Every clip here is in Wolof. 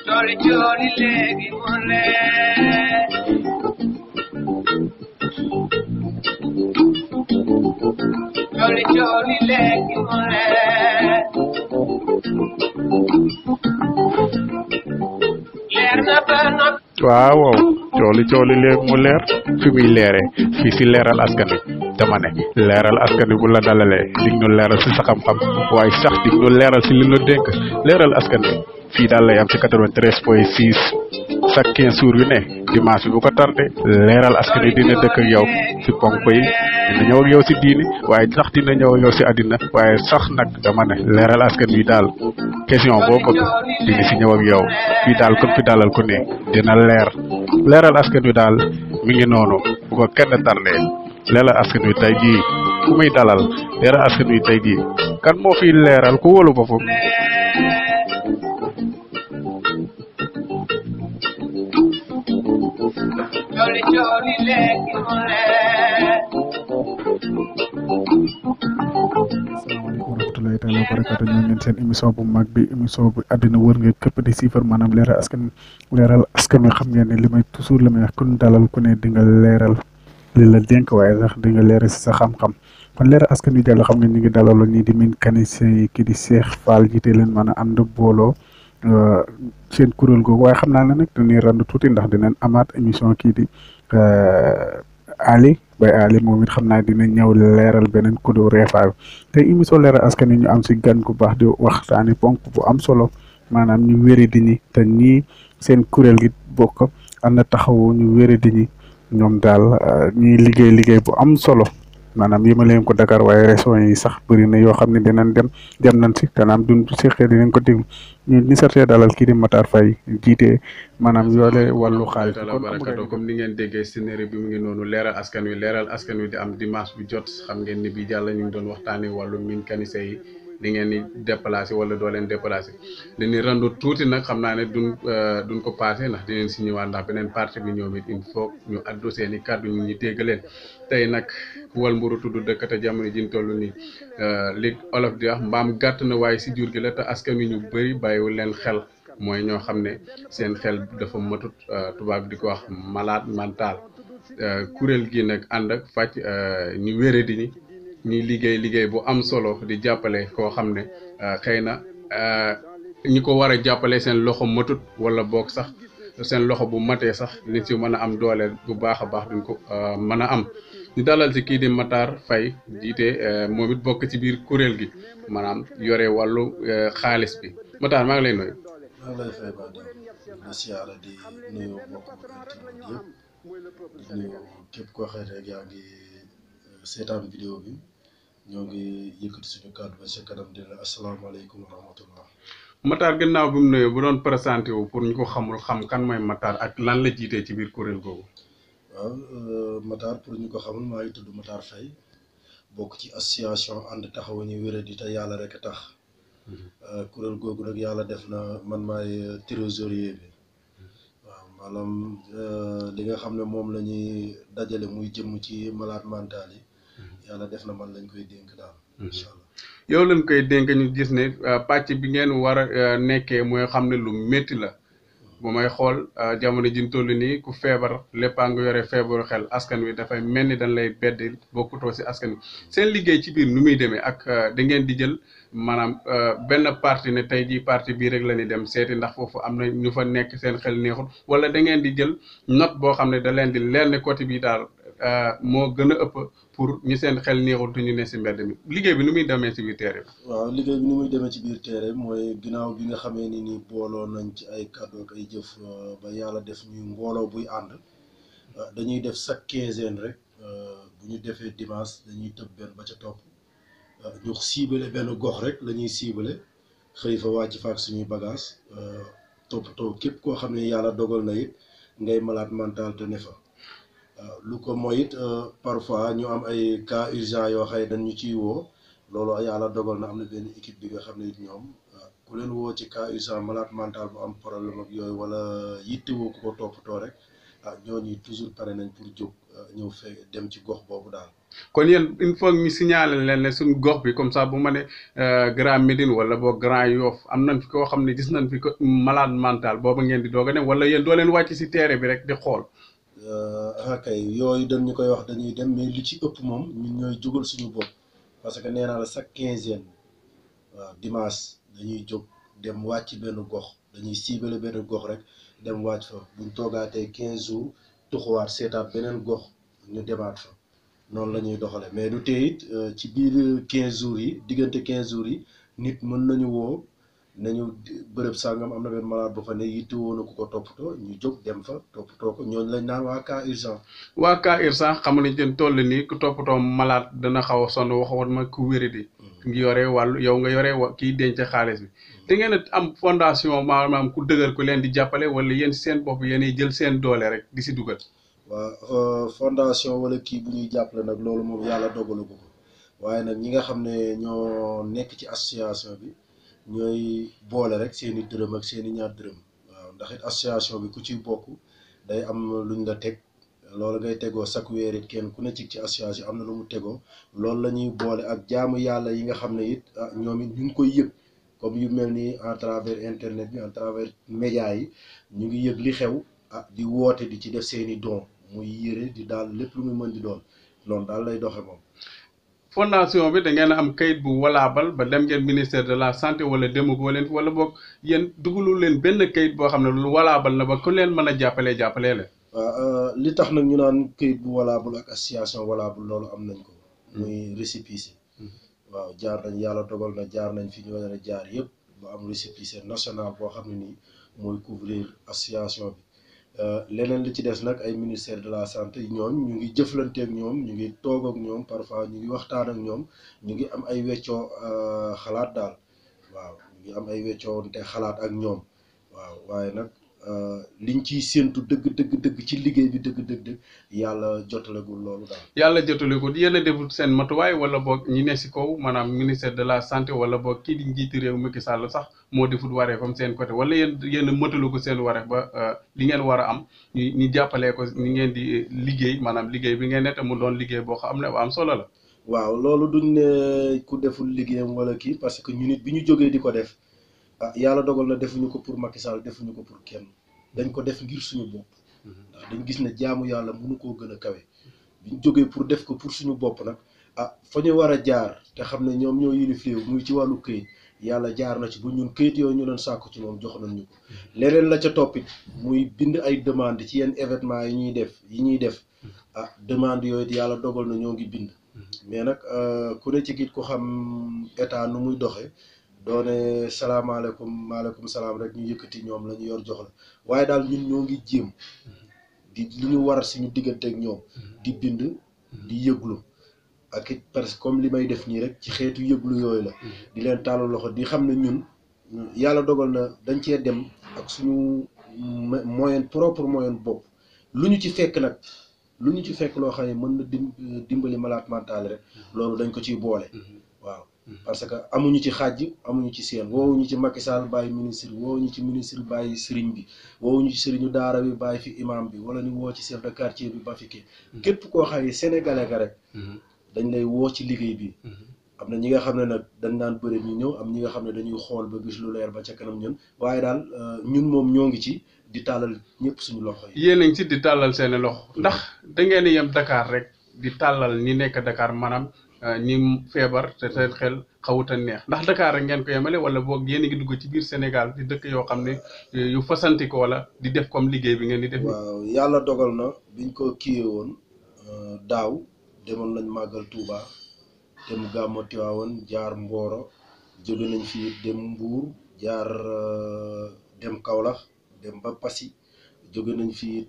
Jolly jolly legi mole Jolly jolly legi mole Lerna bana waaw cooli léegi mu leer fi muy leere fii si leeral askan wi dama ne leeral askan wi bu la dalalee dig ñu leeral si sa xam-xam waaye sax dig ñu leeral si li ñu dénk leeral askan wi fii daal lay am si 93.6 chaque 15 jours yu ne dimanche bi bu ko tardé leeral askan wi dina dëkk ak yow si ponk yi dina ñëw ak yow si diini waaye sax dina ñëw ak yow si àddina waaye sax nag dama ne leeral askan wi daal question boo bëgg dina si ñëw ak yow fii daal comme fi dalal ku ne dina leeral askan wi daal mi ngi noonu bu ko kenn tardé leeral askan wi tey jii ku muy dalal leeral askan wi tey jii kan moo fi leeral ku wóolu boppam Jolly jolly legi mole asalaamaaleykum wa rahmatulahi taala wa barakatu ñoo ngeen seen émission bu mag bi émission bu àddina wër nga këpp di siifar maanaam leeral askan wi xam ngeen ne li may toujours li may wax kun dalal ku ne di nga leeral li la dénk waaye sax di nga leeral si sa xam-xam kon leeral askan wi jàll xam ngeen ñu ngi dalaloon nii di mécanicien yi kii di Cheikh Fall jiite leen mën a ànd booloo seen kuréel googu waaye xam naa ne nag dañuy rand tuuti ndax dinañ amaat émission kii di Ali Baye Ali moom it xam naa dina ñëw leeral beneen kudu reefaa te émission leeral askan wi ñu am si gan gu baax di waxtaani ponk bu am solo maanaam ñu wéré di ñi te ñii seen kuréel gi bokk am na taxawu ñu wéré di ñi ñoom daal ñuy liggéey bu am solo maanaam yëmaleen ko Dakar waaye régions yi sax bëri na yoo xam ne dinañ dem nañ si kanaam duñ si xëy dinañ ko déglu ñu sartee dalal kii di Matar Faye jiite maanaam yoole wàllu xaalis kon barakatu comme ni ngeen déggee scénario bi mu ngi noonu leeral askan wi di am dimanche bi jot xam ngeen ni bi jàll ñu ngi doon waxtaanee wàllu mécanicien yi di ngeen ni déplacé wala doo leen déplacé li ni randu tuuti nag xam naa ne duñ ko passé ndax dinañ si ñëwaat ndax beneen partie bi ñoom it il faut ñu addu seen i kàddu ñu dégg leen tey nag wal mburu tudd dëkk te jamono ji ñu toll nii li olof di wax mbaam gàtt na waaye si jur gi la te askan wi ñu bëri bàyyiwul leen xel mooy ñoo xam ne seen xel dafa matut tubaab di ko wax malade mental kuréel gi nag ànd ak fàcc ñu wéré di ñuy liggéey bu am solo di jàppale koo xam ne xëy na ñi ko war a jàppale seen loxo matut wala boog sax seen loxo bu matee sax li si mën a am doole bu baax a baax duñ ko mën a am ñu dalal si kii di Matar Faye jiite moom it bokk ci biir kuréel gi maanaam yore wàllu xaalis bi Matar maa ngi lay nuyu. maa ngi lay fay ba di siyaara di nuyu mbokk internet yëpp di nuyu képp koo xëy rek yaa ngi seetaan vidéo bi ñoo ngi yëkkati suñu kàddu ba sa kanam di la asalaamaaleykum wa rahmatullah. Matar gannaaw bi mu nuyoo bu doon présenté wu pour ñu ko xamul xam kan mooy Matar ak lan la jiitee ci biir kuréel googu. waaw Matar pour ñu ko xamul maa ngi tudd Matar Faye bokk ci association ànd taxawu ñu wéradi te yàlla rek a tax kuréel googu nag yàlla def na man maay trésorier bi waaw maanaam li nga xam ne moom la ñuy dajale muy jëm ci malade mental yi yàlla def na man lañ koy dénk daal incha allah. yow lañ koy dénk ñu gis ne pàcc bi ngeen war a nekkee mooy xam ne lu métti la bu may xool jamono ji ñu toll nii ku feebar léppaa nga yore feebaru xel askan wi dafay mel ni dañ lay bedd bokkutoo si askan wi seen liggéey ci biir nu muy demee ak da ngeen di jël maanaam benn parti ne tey jii parti bii rek la ñuy dem seeti ndax foofu am na ñu fa nekk seen xel neexul wala da ngeen di jël note boo xam ne da leen di leer ne côté bii daal moo gën a ëpp pour ñu seen xel neexul te ñu ne si mbedd mi liggéey bi nu muy demee si biir terrain bi. waaw liggéey bi ni muy demee ci biir terrain mooy ginnaaw bi nga xamee ni nii booloo nañ ci ay kàddu ak ay jëf ba yàlla def ñuy mbooloo buy ànd dañuy def chaque quinzaine rek bu ñu defee dimanche dañuy tëb benn ba ca topp ñu ciblé benn gox rek la ñuy ciblé xëy fa wàcc fa ak suñuy bagage toppatoo képp koo xam ne yàlla dogal na it ngay malade mental te ne fa. lu ko mooy it parfois ñu am ay cas urgent yoo xëy dañ ñu ciy woo loolu yàlla dogal na am na benn équipe bi nga xam ne it ñoom ku leen woo ci cas urgent malade mental bu am problème ak yooyu wala yittewoo ku ko toppatoo rek ah ñooñu toujours pare nañ pour jóg ñëw dem ci gox boobu daal. kon yéen il faut ñu signaler leen ne suñ gox bi comme ça bu ma ne Grand Médine wala boog Grand Yoff am nañ fi koo xam ne gis nañ fi ko malade mental booba ngeen di doog a dem wala yéen doo leen wàcc si terrain bi rek di xool. kay yooyu dañ ñu koy wax dañuy dem mais li ci ëpp moom ñun ñooy jógal suñu bopp parce que nee naa la chaque quinzaine waaw dimanche dañuy jóg dem wàcc benn gox dañuy ciblé benn gox rek dem wàcc fa buñ toogaatee 15 jours tuxuwaat seetaat beneen gox ñu demaat fa noonu la ñuy doxale mais du tee it ci biir 15 jours yi diggante 15 jours yi nit mën nañu woo nañu bërëb sàngam am na benn malade bu fa ne yitte woo na ku ko toppatoo ñu jóg dem fa toppatoo ko ñooñu lañ naan waa cas urgent. waa cas urgent xam nañ leen toll nii ku toppatoo malade dana xaw a sonn waxoon ma ku wéradi. ngi yore wàllu yow nga yore kiy denc xaalis bi. te ngeen a am fondation maanaam ku dëgër ku leen di jàppale wala yéen seen bopp yéenay jël seen doole rek di si dugal. waa fondation wala kii bu ñuy jàppale nag loolu moom yàlla dogalu ko waaye nag ñi nga xam ne ñoo nekk ci association bi. ñooy boole rek seeni dërëm ak seeni ñaar dërëm waaw ndax it association bi ku ciy bokk day am luñ la teg loolu ngay tegoo chaque weer it kenn ku ne ci association am na lu mu tegoo loolu la ñuy boole ak jaamu yàlla yi nga xam ne it ñoom it ñu ngi koy yëg comme yu mel ni à travers internet bi à travers médias yi ñu ngi yëg li xew di woote di ci def seeni don muy yëre di daal lépp lu muy mën di doon noonu daal lay doxe moom. fondation bi da ngeen am kayit bu walaabal ba dem ngeen ministère de la santé wala demagoo leen wala boog yéen dugalul leen benn kayit boo xam ne lu walaabal na ba ku leen mën a jàppalee leen. waaw li tax nag ñu naan kayit bu walaabal ak association walaabal loolu am nañ ko. muy récépissé. waaw jaar nañ yàlla dogal na jaar nañ fi ñu war a jaar yëpp ba am récépissé national boo xam ne nii mooy couvrir association bi. leneen li ci des nag ay ministère de la santé ñoom ñu ngi jëflanteeg ñoom ñu ngi toog ak ñoom parfois ñu ngi waxtaan ak ñoom ñu ngi am ay weccoo xalaat daal waaw ñu ngi am ay weccoo te xalaat ak ñoom waaw waaye nag liñ ciy séentu dëgg ci liggéey bi dëgg yàlla jotalegul loolu daal. yàlla jotalegul yéen a defut seen matuwaay wala boog ñi ne si kaw maanaam ministère de la santé wala boog kii di njiiti réew Macky Sall sax moo defut waree comme seen côté wala yéen a matalu ko seen waree ba li ngeen war a am ñu jàppalee ko ni ngeen di liggéey maanaam liggéey bi ngeen ne te mu doon liggéey boo xam ne bu am solo la. waaw loolu duñ ne ku deful liggéeyam wala kii parce que ñu nit bi ñu jógee di ko def yàlla dogal na defuñu ko pour Macky Sall defuñu ko pour kenn dañ ko def ngir suñu bopp ndax dañ gis ne jaamu yàlla mënu koo gën a kawe bi ñu jógee pour def ko pour suñu bopp nag fa ñu war a jaar te xam ne ñoom ñoo yilif réew muy ci wàllu këyit yàlla jaar na ci bu ñun këyit yooyu ñu doon sàkku ci moom jox nañ ñu ko leneen la ca toppit muy bind ay demande ci yenn événement yi ñuy def demande yooyu yàlla dogal na ñoo ngi bind mais nag ku ne ci git ko xam état nu muy doxee doone salaamaaleykum maaleykum salaam rek ñu yëkkati ñoom la ñu yor jox la waaye daal ñun ñoo ngi jéem di li ñu war suñu diggante ak ñoom di bind di yëglu ak it parce que comme li may def nii rek ci xeetu yëglu yooyu la di leen tàllal loxo di xam ne ñun yàlla dogal na dañ cee dem ak suñu moyen propre moyen bopp lu ñu ci fekk nag lu ñu ci fekk loo xam ne mën na dimbali malade mental rek loolu dañ ko ciy boole waaw parce que amuñu ci xàjj amuñu ci seen woowuñu ci Macky Sall bàyyi ministre woowuñu ci ministre bàyyi sëriñ bi woowuñu ci sëriñu daara bi bàyyi fi imam bi wala ñu woo ci chef de quartier bi ba fi kii képp koo xam ne sénégalais ka rek dañ lay woo ci liggéey bi am na ñi nga xam ne nag dañ naan bëri ñu ñëw am ñi nga xam ne dañuy xool ba gis lu leer ba ca kanam ñun waaye daal ñun moom ñoo ngi ci di tàllal ñëpp suñu loxo yi. yéen a ngi ci di tàllal seeni loxo ndax da ngeen di yem Dakar rek di tàllal ñi nekk Dakar maanaam ñi feebar te seen xel xawut a neex ndax Dakar rek ngeen ko yemale wala boog yéen a ngi dugg ci biir Sénégal di dëkk yoo xam ne yu fasantikoo la di def comme liggéey bi ngeen di def. waaw yàlla dogal na biñ ko kiiyee woon daaw demoon nañ màggal Touba dem gàmmu Tiwaawan jaar Mboro jóge nañ fii dem Mbuur jaar dem Kaolack dem ba Passy jóge nañ fii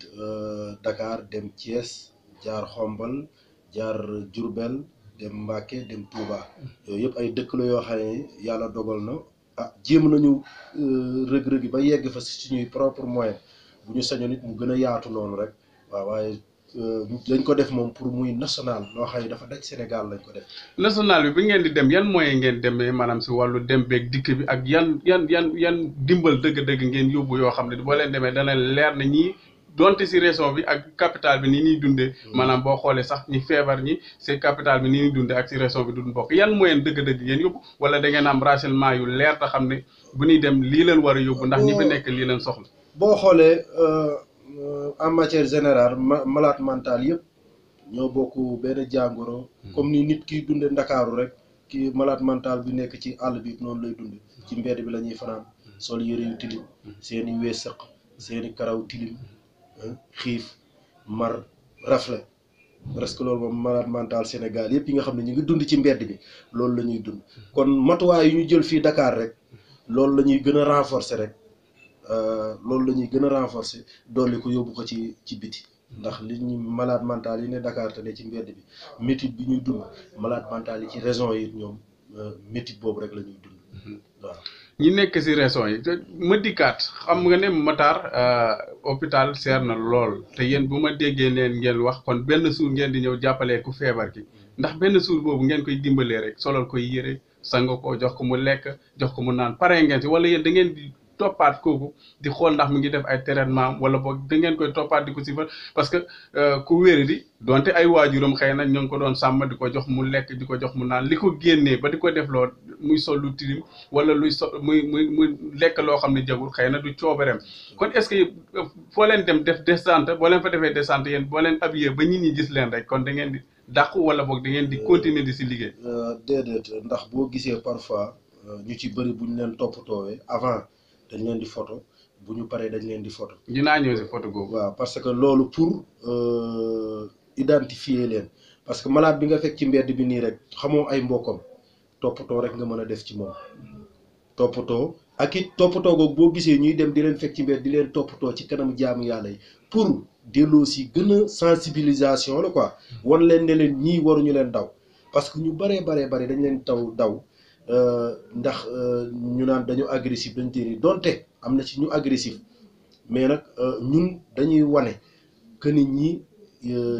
Dakar dem Thiès jaar Xombal jaar Diourbel dem Mbacké dem Touba yooyu yëpp ay dëkk la yoo xam ne yàlla dogal na jéem nañu rëg-rëg yi ba yegg fa si suñuy propre moyen bu ñu sañoon nit mu gën a yaatu noonu rek waaw waaye dañ ko def moom pour muy national loo xam ne dafa daj Sénégal lañ ko def. national bi ngeen di dem yan moyen ngeen demee maanaam si wàllu dem beeg dikk bi ak yan dimbal dëgg-dëgg ngeen yóbbu yoo xam ne boo leen demee dana leer na ñii donte si région bi ak capital bi ni ñuy dundee maanaam boo xoolee sax ñi feebar ñi si capital bi ni ñuy dundee ak si région bi duñ bokk yan moyen dëgg-dëgg ngeen yóbbu wala da ngeen am renseignement yu leer te xam ne bu ñuy dem lii leen war a yóbbu ndax ñi fi nekk lii leen soxla. boo xoolee en matière générale malade mental yëpp ñoo bokk benn jàngoro comme ni nit kiy dunde Ndakaaru rek ki malade mental bi nekk ci àll bi noonu lay dunde ci mbedd bi la ñuy fanaan sol yëre yu tilim seeni wee sëq seeni karaw tilim xiif mar rafle parce que loolu moom malade mental Sénégal yëpp yi nga xam ne ñu ngi dund ci mbedd bi loolu la ñuy dund kon matuwaay yu ñu jël fii Dakar rek loolu la ñuy gën a renforcer rek loolu la ñuy gën a renforcer dolli ko yóbbu ko ci biti ndax li ñu malade mental yi ne Dakar te ne ci mbedd bi métit bi ñuy dund malade mental yi ci région yi ñoom métit boobu rek la ñuy dund waaw. ñi nekk si région yi ma dikkaat xam nga ne Matar hôpital seer na lool te yéen bu ma déggee neen ngeen wax kon benn suur ngeen di ñëw jàppalee ku feebar ki ndax benn suur boobu ngeen koy dimbalee rek solal koy yére sanga ko jox ko mu lekk jox ko mu naan pare ngeen si wala yéen da ngeen di toppaat kooku di xool ndax mu ngi def ay traitement wala boog da ngeen koy toppaat di ko si fa parce que ku wéri di donte ay waajuram xëy na ñoo ngi ko doon sàmm di ko jox mu lekk di ko jox mu naan li ko génnee ba di ko def loo muy sol lu tilim wala muy lekk loo xam ne jagul xëy na du coobareem kon est-ce que foo leen dem def descente boo leen fa defee descente yéen boo leen habillé ba nit ñi gis leen rek kon da ngeen di dàqu wala boog da ngeen di continuer di si liggéey. déedéet ndax boo gisee parfois ñu ci bëri bu ñu leen toppatoowee avant dañ leen di photo bu ñu paree dañ leen di photo. dinaa ñëw si photo googu. waaw parce que loolu pour identifier leen parce que malade bi nga fekk ci mbedd bi nii rek xamoo ay mbokkam toppatoo rek nga mën a def ci moom toppatoo ak it toppatoo googu boo gisee ñuy dem di leen fekk ci mbedd di leen toppatoo ci kanam jaamu yàlla yi pour delloo si gën a sensibilisation la quoi wan leen ne leen ñii waruñu leen daw parce que ñu baree dañ leen daw ndax ñu naan dañu agressif dañ téeri donte am na ci ñu agressif mais nag ñun dañuy wane que nit ñi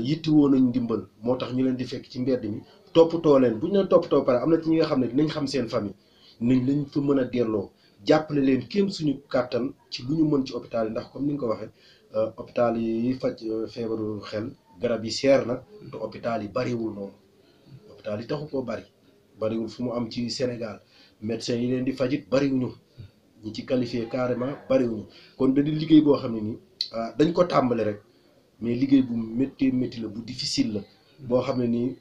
yittewoo nañ ndimbal moo tax ñu leen di fekk ci mbedd mi toppatoo leen bu ñu leen toppatoo pare am na ci ñi nga xam ne dinañ xam seen famille nañ lañ fa mën a delloo jàppale leen kéem suñu kàttan ci lu ñu mën ci hôpital yi ndax comme ni nga ko waxee hôpital yi faj feebaru xel garab yi seer na te hôpital yi bariwul noonu hôpital yi taxu koo bariwul fu mu am ci Sénégal médecins yi leen di fajit bariwuñu ñi ci qualifié carrément bariwuñu kon da di liggéey boo xam ne nii dañ ko tàmbale rek mais liggéey bu métti la bu difficile la boo xam ne nii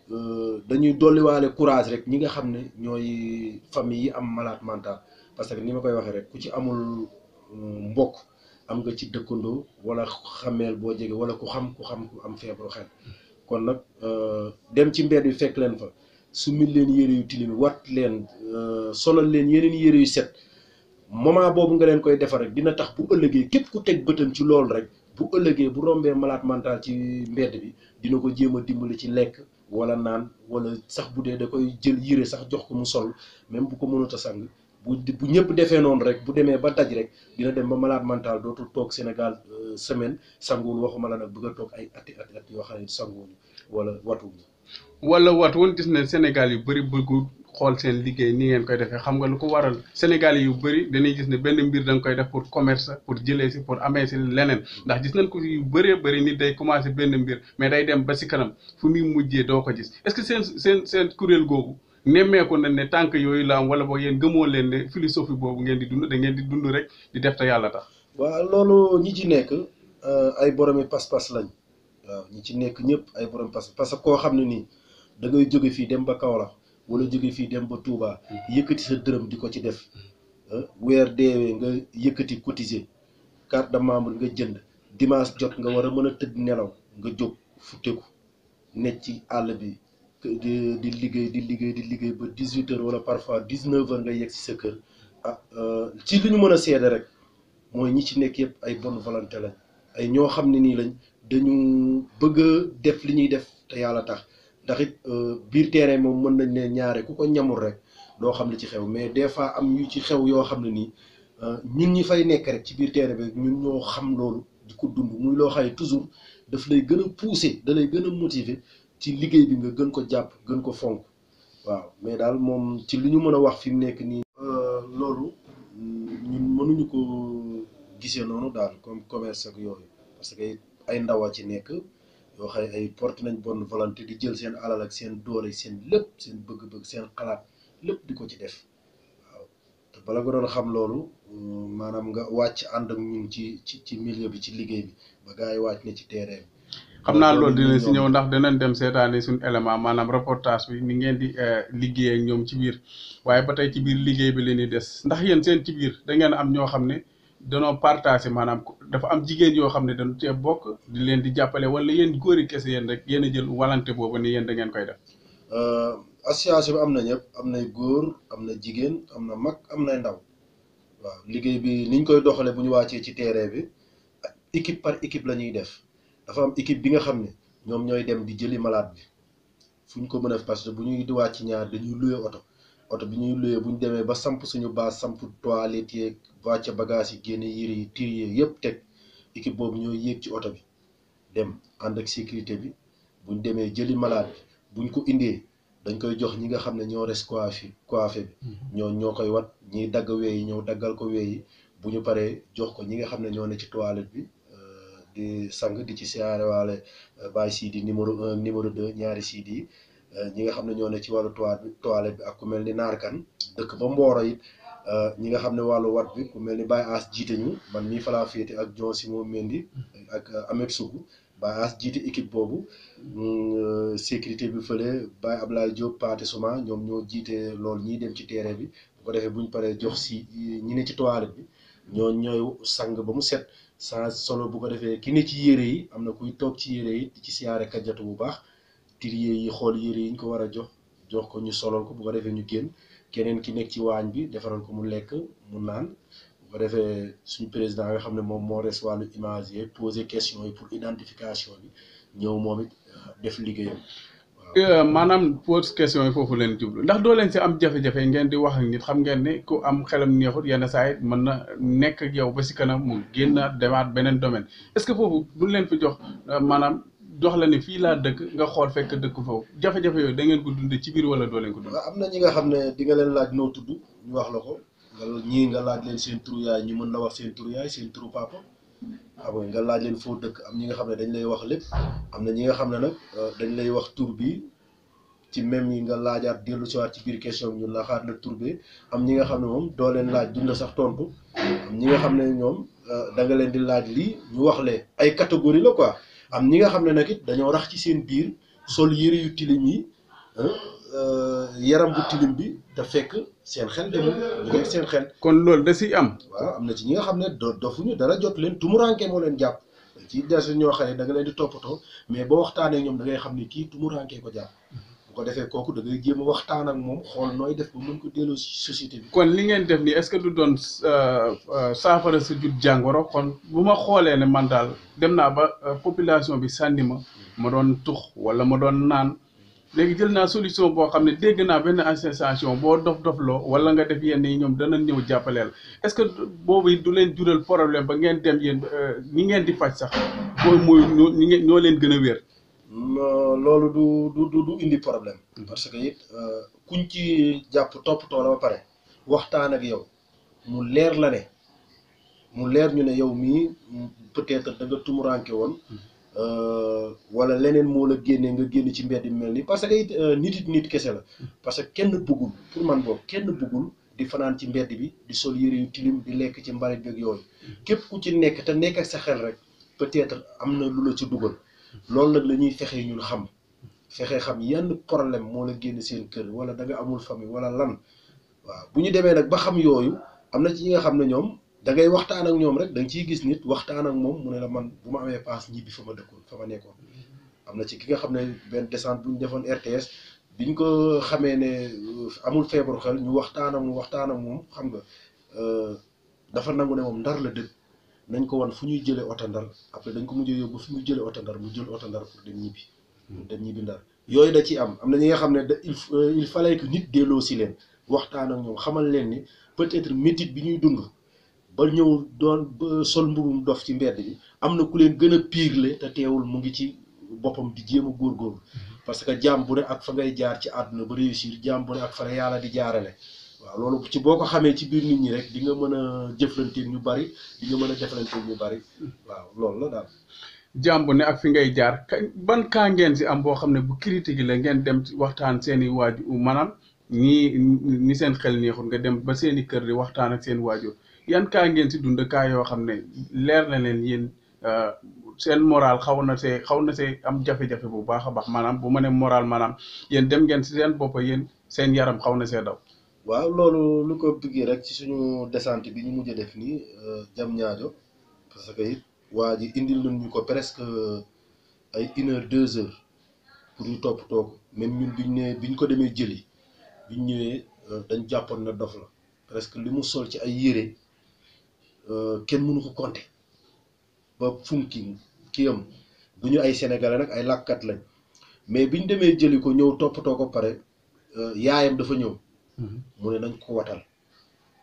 dañuy dolliwaale courage rek ñi nga xam ne ñooy famille yi am malade mental parce que ni ma koy waxee rek ku ci amul mbokk am nga ci dëkkandoo wala xameel boo jege wala ku am feebaru xel kon nag dem ci mbedd bi fekk leen fa sumil leen yére yu tilim wat leen solal leen yeneen yére yu set moment boobu nga leen koy defar rek dina tax bu ëllëgee képp ku teg bëtam ci loolu rek bu ëllëgee bu rombee malade mental ci mbedd bi dina ko jéem a dimbali ci lekk wala naan wala sax bu dee da koy jël yére sax jox ko mu sol même bu ko mënut a sang bu ñëpp defee noonu rek bu demee ba daj rek dina dem ba malade mental dootul toog Sénégal semaine sanguwul waxuma la nag bëgg a toog ay at yoo xam ne sanguwuñu wala watuwuñu wala woon gis ne Sénégal yu bëri bëggu xool seen liggéey ni ngeen koy defee xam nga lu ko waral Sénégal yu bëri dañuy gis ne benn mbir da nga koy def pour commerce pour jëlee si pour amee si leneen ndax gis nañ ko yu bëree bëri nit day commencé benn mbir mais day dem ba si kanam fu muy mujjee doo ko gis est-ce que seen kuréel googu nemmeeku nañ ne tànk yooyu la am wala boog yéen gëmoo leen ne philosophie boobu ngeen di dund da ngeen di dund rek di def te yàlla tax. waaw loolu ñi ci nekk ay boromi pas-pas lañ waaw ñi ci nekk ñëpp ay boromi pas parce que koo xam ne nii da ngay jóge fii dem ba Kaolack wala jóge fii dem ba Touba yëkkati sa dërëm di ko ci def weer deewee nga yëkkati cotiser carte de membre nga jënd dimanche jot nga war a mën a tëdd nelaw nga jóg futteku nekk ci àll bi di liggéey ba 18h wala parfois 19h nga yegg si sa kër ci li ñu mën a seede rek mooy ñi ci nekk yëpp ay bonne volonté lañ ay ñoo xam ne nii lañ dañu bëgg a def li ñuy def te yàlla tax ndax it biir terrain moom mën nañ ne ñaare ku ko ñamul rek doo xam li ci xew mais des fois am yu ci xew yoo xam ne nii ñun ñi fay nekk rek ci biir terrain bi ñun ñoo xam loolu di ko dund muy loo xam ne toujours daf lay gën a pousser da lay gën a motiver ci liggéey bi nga gën ko jàpp gën ko fonk waaw mais daal moom ci li ñu mën a wax fi mu nekk nii. loolu ñun mënuñu ko gisee noonu daal comme commerce ak yooyu parce que ay ndaw a ci nekk yoo xam ne ay porte nañ bonne volonté di jël seen alal ak seen doole seen lépp seen bëgg-bëgg seen xalaat lépp di ko ci def waaw te bala nga doon xam loolu maanaam nga wàcc ànd ak ñun ci milieu bi ci liggéey bi ba gars yi wàcc ne ci terrain bi. xam naa loolu dina si ñëw ndax dinañ dem seetaani suñu élément maanaam reportage bi ni ngeen di liggéey ak ñoom ci biir waaye ba tey ci biir liggéey bi leen di des ndax yéen seen ci biir da ngeen am ñoo xam ne danoo partagé maanaam dafa am jigéen yoo xam ne dañu cee bokk di leen di jàppale wala yéen góor yi kese yéen rek yéen a jël walante boobu ni yéen da ngeen koy def. association bi am na ñëpp am nay góor am na jigéen am na mag am nay ndaw waaw liggéey bi niñ koy doxalee bu ñu wàccee ci terrain bi équipe par équipe la ñuy def. dafa am équipe bi nga xam ne ñoom ñooy dem di jëli malade bi fu ñu ko mën a parce que bu ñuy di wàcc ñaar dañuy loué oto bi ñuy loué bu ñu demee ba samp suñu base samp toilette yeeg wàcc bagage yi génne yére yi tirier yëpp teg équipe boobu ñooy yéeg ci oto bi dem ànd ak sécurité bi bu ñu demee jëli malade bi bu ñu ko indee dañ koy jox ñi nga xam ne ñoo res coiffé bi ñoo koy wat ñiy dagg wee yi ñëw daggal ko wee yi bu ñu paree jox ko ñi nga xam ne ñoo ne ci toilette bi di sang di ci siyaare waale Baye Sidi numéro 1 numéro 2 ñaari Sidi yi ñi nga xam ne ñoo ne ci wàllu toilette bi ak ku mel ni Naarkan dëkk ba Mboro it ñi nga xam ne wàllu wat bi ku mel ni Baye As jiite ñu man mii falaa féete ak John Simo Mendy ak Ahmed Sougou Baye As jiite équipe boobu sécurité bi fële Baye Ablaye Diop Paate Souma ñoom ñoo jiite loolu ñiy dem ci terrain bi bu ko defee bu ñu paree jox si ñi ne ci toilette bi ñooy sang ba mu set sans solo bu ko defee ki ne ci yére yi am na kuy toog ci yére yi di ci siyaare kajjatu bu baax tirier yi xool yére yi ñu ko war a jox ko ñu solal ko bu ko defee ñu génn keneen ki nekk ci waañ bi defaral ko mu lekk mu naan bu ko defee suñu président nga xam ne moom moo res wàllu image yi poser question yi pour identification bi ñëw moom it def liggéeyam. maanaam pose question yi foofu leen jublu ndax doo leen si am jafe-jafe ngeen di wax ak nit xam ngeen ne ku am xelam neexut yenn saa yi mën na nekk ak yow ba si kanam mu génn demaat beneen domaine est-ce que foofu duñ leen fi jox maanaam jox la ne fii laa dëkk nga xool fekk dëkk foofu jafe-jafe yooyu da ngeen ko dund ci biir wala doo leen ko dund. am na ñi nga xam ne di nga leen laaj noo tudd ñu wax la ko ñii nga laaj leen seen turu yaay ñu mën la wax seen turu yaay seen turu papa. xam nga laaj leen foo dëkk am ñi nga xam ne dañ lay wax lépp am na ñi nga xam ne nag dañ lay wax tur bi ci même yi nga laajaat dellu si waat ci biir question bi ñu laaxaat la tur bi am ñi nga xam ne moom doo leen laaj duñ la sax tontu am ñi nga xam ne ñoom da nga leen di laaj lii ñu wax leen ay catégorie la quoi am ñi nga xam ne nag it dañoo rax ci seen biir sol yëre yu tilim yi yaram bu tilim bi te fekk seen xel demul ñu nekk seen xel. kon loolu da siy am. waaw am na ci ñi nga xam ne dofuñu dara jot leen tumuranke moo leen jàpp ci des ñoo xam ne da nga leen di toppatoo mais boo waxtaanee ñoom da ngay xam ne kii tumuranke ko jàpp bu ko defee kooku da ngay jéem a waxtaan ak moom xool nooy def ba mën ko delloo si société bi. kon li ngeen def nii est-ce que du doon saafara sa jut jàngoro kon bu ma xoolee ne man daal dem naa ba population bi sànni ma doon tux wala ma doon naan. léegi jël naa solution boo xam ne dégg naa benn association boo dof-dofloo wala nga def yenn yi ñoom dana ñëw jàppaleel est-ce que boobu du leen jural problème ba ngeen dem yéen ñi ngeen di faj sax boobu mooy ñoo leen gën a wér. loolu du indi problème. parce que it kuñ ci jàpp toppatoo la ba pare waxtaan ak yow mu leer la ne mu leer ñu ne yow mii peut-être da nga tumuranke woon. wala leneen moo la génnee nga génn ci mbedd mel ni parce que it nit kese la parce que kenn bëggul pour man boobu kenn bëggul di fanaan ci mbedd bi di sol yëre yu tilim di lekk ci mbalit beeg yooyu képp ku ci nekk te nekk ak sa xel rek peut-être am na lu la ci dugal loolu nag la ñuy fexe ñun xam yenn problème moo la génn seen kër wala da nga amul famille wala lan waaw bu ñu demee nag ba xam yooyu am na ci ñi nga xam ne ñoom da ngay waxtaan ak ñoom rek da nga ciy gis nit waxtaan ak moom mu ne la man bu ma amee paas ñibbi fa ma dëkkoon fa ma nekkoon am na ci ki nga xam ne benn descente bu ñu defoon RTS biñ ko xamee ne amul feebaru xel ñu waxtaan ak moom xam nga dafa nangu ne moom Ndar la dëkk nañ ko wan fu ñuy jëlee oto Ndar après dañ ko mujjee yóbbu fu ñuy jëlee oto Ndar mu jël oto Ndar pour dem ñibbi Ndar yooyu da ci am na ñi nga xam ne il fallait que nit delloo si leen waxtaan ak ñoom xamal leen ni peut-être métit bi ñuy dund ba ñëw doon sol mbubum dof ci mbedd bi am na ku leen gën a piirle te teewul mu ngi ci boppam di jéem a góorgóorlu parce que jaam bu ne ak fa ngay jaar ci àdduna ba réussir jaam bu ne ak fa la yàlla di jaarale waaw loolu ci boo ko xamee ci biir nit ñi rek di nga mën a jëflanteeg ñu bari di nga mën a deflanteeg ñu bari waaw loolu la daal. jàmbu ne ak fi ngay jaar ban kaa ngeen si am boo xam ne bu critique la ngeen dem waxtaan seen i waajur maanaam ñi seen xel neexul nga dem ba seen i kër di waxtaan ak seen waajur yan kaa ngeen si dund kaa yoo xam ne leer na leen yéen seen moral xaw na see am jafe-jafe bu baax a baax maanaam bu ma ne moral maanaam yéen dem ngeen si seen bopp yéen seen yaram xaw na see daw. waaw loolu lu ko bëggee rek ci suñu descente bi ñu mujj a def nii jam ñaajo parce que it waa ji indil nañ ñu ko presque ay 1 heure 2 heures pour ñu toppatoo ko même ñun biñ ko demee jëli biñ ñëwee dañ jàppoon na dof la presque li mu sol ci ay yére kenn mënu ko compter ba funki kii am du ñu ay sénégalais nag ay làkkat lañ mais biñ demee jëli ko ñëw toppatoo ko pare yaayam dafa ñëw. mu ne nañ ko watal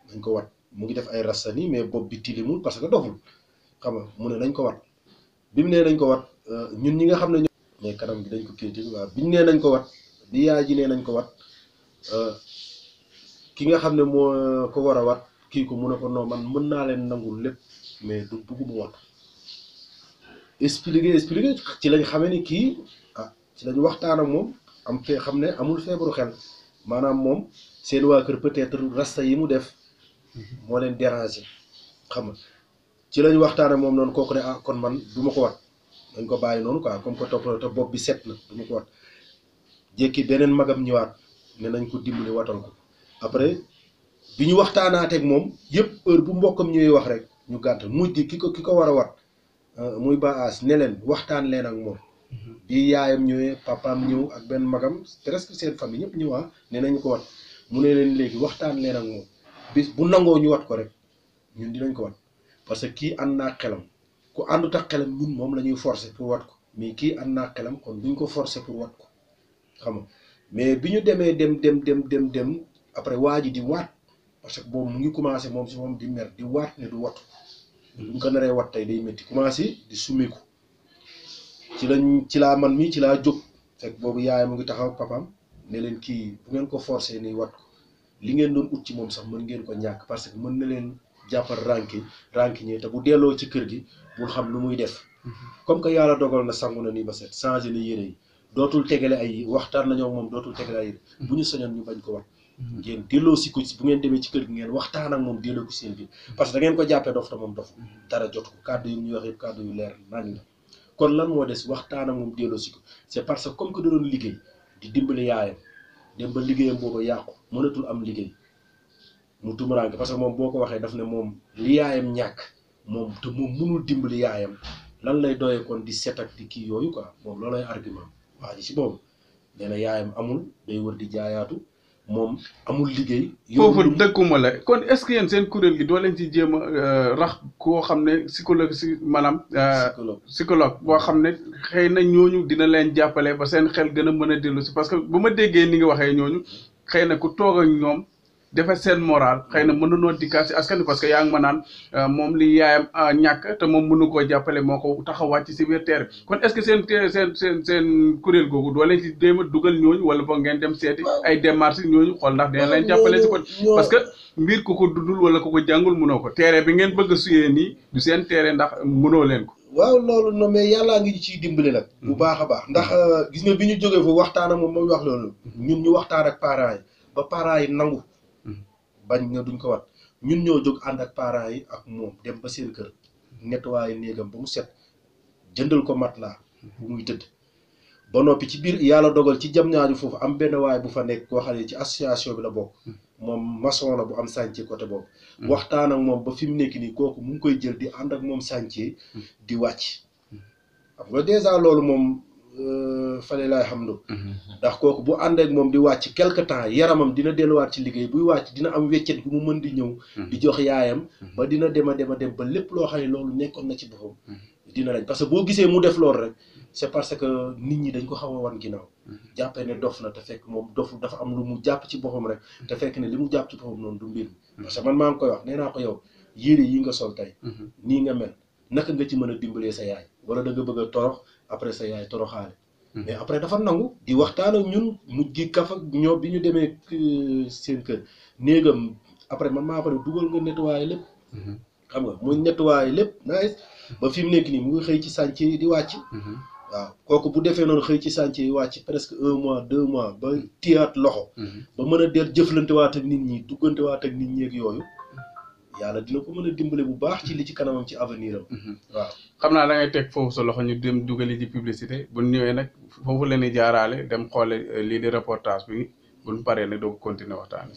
nañ ko wat mu ngi def ay rasta nii mais bopp bi tilimul parce que doful xam nga mu ne nañ ko wat bi mu nee nañ ko wat ñun ñi nga xam ne mais kanam bi dañ ko critique waaw biñ nee nañ ko wat bi yaay ji nee nañ ko wat ki nga xam ne moo ko war a wat kii ko mu ne ko non man mën naa leen nangul lépp mais du bugguma wat expliquer ci lañ xamee ni kii ci lañ waxtaan ak moom am fee xam ne amul feebaru xel maanaam moom seen waa kër peut-être rasta yi mu def moo leen déranger xam nga ci lañ waxtaan ak moom noonu kooku ne kon man du ma ko wat dañ ko bàyyi noonu quoi comme que topp te bopp bi set na du ma ko wat jékki beneen magam ñëwaat ne nañ ko dimbali watal ko après bi ñu waxtaanaateeg moom yëpp heure bu mbokkam ñëwee wax rek ñu gàntal mujj ki ko war a wat muy ba aas ne leen waxtaan leen ak moom bi yaayam ñëwee papaam ñëw ak benn magam presque seen famille ñëpp ñëwaa ne nañu ko wat mu ne leen léegi waxtaan leen ak moom bis bu nangoo ñu wat ko rek ñun dinañ ko wat parce que kii ànd naa xelam ku àndut ak xelam ñun moom la ñuy forcer pour wat ko mais kii ànd naa xelam kon duñ ko forcer pour wat ko xam nga mais bi ñu demee dem après waa ji di waat parce que boobu mu ngi commencé moom si moom di mer di waat ne du watu buñ ko naree wat tey day métti commencé di summeeku ci laa man mii ci laa jóg fekk boobu yaayam mu ngi taxaw papaam ne leen kii bu ngeen ko forcer nii wat ko li ngeen doon ut ci moom sax mën ngeen ko ñàkk parce que mën na leen jàppal ranki ñi te bu delloo ci kër gi bul xam lu muy def comme que yàlla dogal na sangu na nii ba set changé na yére yi dootul tegale ay waxtaan nañoo moom dootul tegale ay yére bu ñu soñoon ñu bañ ko wat ngeen delloo si ko bu ngeen demee ci kër gi ngeen waxtaan ak moom delloo ko seen biir parce que da ngeen ko jàppee dof te moom dof dara jot ko kàddu yu ñu wax yëpp kàddu yu leer nañ la kon lan moo des waxtaan ak moom delloo si ko c'est parce que comme que da doon liggéey di dimbali yaayam dem ba liggéeyam boobu yàqu mënatul am liggéey mu tumuraanke parce que moom boo ko waxee daf ne moom li yaayam ñàkk moom te moom mënul dimbali yaayam lan lay doyee kon di set ak di kii yooyu quoi moom loolay argument waa ji si boobu nee na yaayam amul day wër di jaayaatu moom amul liggéey. foofu dëkkuma la kon est-ce que yéen seen kuréel gi doo leen ci jéem a rax koo xam ne psychologue si maanaam. psychologue boo xam ne xëy na ñooñu dina leen jàppale ba seen xel gën a mën a dellu si parce que bu ma déggee ni nga waxee ñooñu xëy na ku toog ak ñoom defe seen moral xëy na mën nanoo dikkaat si askan parce que yaa ngi ma naan moom li yaayam ñàkk te moom mënu koo jàppale moo ko tax a wàcc si biir terre bi kon est-ce que seen kuréel googu doo leen ci déem a dugal ñooñu wala boog ngeen dem seeti ay démarches ñooñu xool ndax dina leen jàppale si kon parce que mbir ku ko dundul wala ku ko jàngul mënoo ko terre bi ngeen bëgg a suyee nii du seen terre ndax mënoo leen ko. waaw loolu non mais yàllaa ngi ciy dimbali nag. bu baax a baax ndax gis nga bi ñu jógee foofu waxtaan ak moom mooy wax loolu ñun ñu waxtaan ak parents yi ba parents yi nangu. bañ nga duñ ko wat ñun ñoo jóg ànd ak parents yi ak moom dem ba seen kër nettoyé néegam ba mu set jëndal ko matelas bu muy tëdd ba noppi ci biir yàlla dogal ci jam ñaaju foofu am benn waay bu fa nekk koo xam ne ci association bi la bokk moom maçon la bu am chantier côté boobu waxtaan ak moom ba fi mu nekk nii kooku mu ngi koy jël di ànd ak moom chantier di wàcc xam nga dèjà loolu moom fale laay xam ndax kooku bu ànd ak moom di wàcc quelque temps yaramam dina delluwaat ci liggéey buy wàcc dina am weccet bu mu mën di ñëw di jox yaayam ba dina dem a dem ba lépp loo xam ne loolu nekkoon na ci boppam dina lañ parce que boo gisee mu def loolu rek c'est parce que nit ñi dañ ko xaw a wan ginnaaw jàppee ne dof na te fekk moom dof dafa am lu mu jàpp ci boppam rek te fekk ne li mu jàpp ci boppam noonu du mbir mi parce que man maa ngi koy wax nee naa ko yow yére yi nga sol tey nii nga mel naka nga ci mën a dimbalee sa yaay wala da nga bëgg a torox après sa yaay toroxaale mais après dafa nangu di waxtaan ak ñun mujj gi kaf ak ñoo bi ñu demee seen kër néegam après man maa ko ne dugal nga nettoyé lépp. xam nga muy nettoyé lépp nice ba fi mu nekk nii mu ngi xëy ci chantier yi di wàcc. waaw kooku bu defee noonu xëy ci chantier yi wàcc presque 1 mois 2 mois ba tiyaat loxo. ba mën a del jëflantewaat ak nit ñi duggantewaat ak nit ñi ak yooyu. yàlla dina ko mën a dimbale bu baax ci li ci kanamam ci avenir am. waaw xam naa da ngay teg foofu sa loxo ñu dem dugali ci publicité bu ñëwee nag foofu la ñuy jaaraale dem xoole lii di reportage bi bu ñu paree nag doog continuer waxtaan.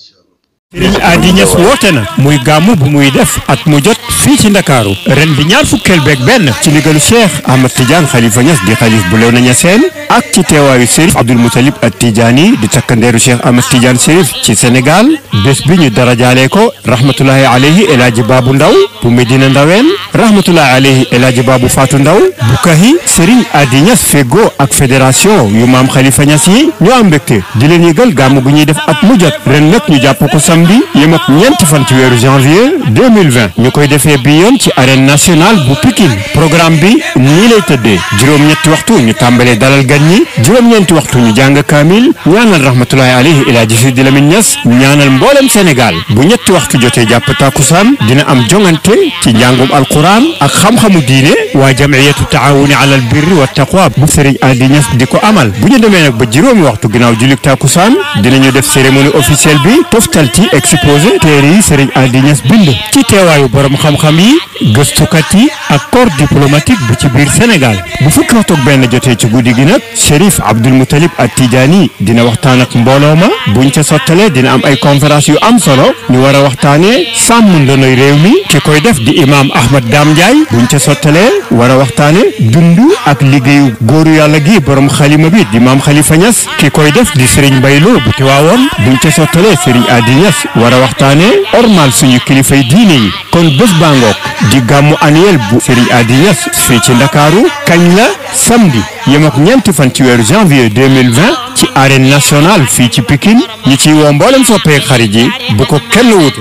Serigne Adi Niass woote na muy gàmmu bu muy def at mu jot fii ci Ndakaaru ren bi ñaar fukkeel beeg benn ci ndigalu Cheikh Ahmad Tidiane Khalifa Niass di xalif bu Léona Niassène ak ci teewaayu Chérif Abdoul Moutalib at Tidiane di takkandeeru Cheikh Ahmad Tidiane Chérif ci Sénégal bés bi ñu darajaalee ko rahmatullahi alayhi El Hadji Babou Ndaw bu Medina Ndaween rahmatullahi alayhi El Hadji Babou Fatou Ndaw bu Kahi Serigne Adi Niass fego ak fédération yu maam Khalifa Niass yi ñu am mbégte di leen yëgal gàmmu gu ñuy def at mu jot ren nag ñu jàpp ko samedi yem ak ñeenti fan ci weeru janvier 2020 ñu koy defee bi yoon ci arène nationale bu Pikine programme bi nii lay tëddee juróom-ñetti waxtu ñu tàmbalee dalal gan ñi juróom-ñeenti waxtu ñu jàng kaamil ñaanal rahmatullahi alayhi El Hadji Sidi Lamine Niass ñaanal mboolem Sénégal bu ñetti waxtu jotee jàpp takkusaan dina am jongante ci njàngum alquran ak xam-xamu diine waa jamiyatu taawuni alal birri wa taqwa bu Serigne Adi Niass di ko amal bu ñu demee nag ba juróomi waxtu ginnaaw julik takkusaan dinañu def cérémonie officielle bi toftal ci exposé téere yi Serigne Adi Niass bind ci teewaayu borom xam-xam yi gëstukat yi ak corps diplomatique bu ci biir Sénégal bu fukki waxtu ak benn jotee ci guddi gi nag Chérif Abdoul Moutalib at Tidiane dina waxtaan ak mbooloo ma buñ ca sottalee dina am ay conférence yu am solo ñu war a waxtaanee sàmm ndonoy réew mi ki koy def di imam Ahmad Dame Ndiaye buñ ca sottalee war a waxtaane dund ak liggéeyu góoru yàlla gi borom xalima bi di maam Khalifa Niass ki koy def di Serigne Baylo bu Tiwaawoon buñ ca sottalee Serigne Adi Niass war a waxtaane ormal suñu kilifay diine yi kon bés baa ngoog di gàmmu annuel bu Serigne Adi Niass fii ci Ndakaaru kañ la samedi yem ak ñeenti fan ci weeru janvier 2020 ci arène nationale fii ci Pikine ñi ciy woo mboolem soppeek xarit yi bu ko kenn wuute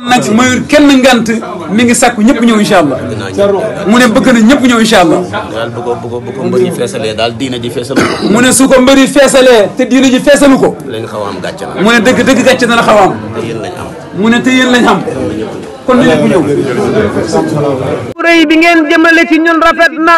nag mayur kenn ngant mi ngi sàkku ñëpp ñëw incha allah mu ne bëgg na ñëpp ñëw incha allah daal bu ko mbëri feesalee daal diina ji feesalu ko mu ne su ko mbëri feesalee te diina ji feesalu ko lañ xaw a am gàcce na mu ne dëgg gàcce dana xaw a am te yéen lañ am mu ne te yéen lañ am kon na ñëpp ñëw rëy bi ngeen jëmale ci ñun rafet na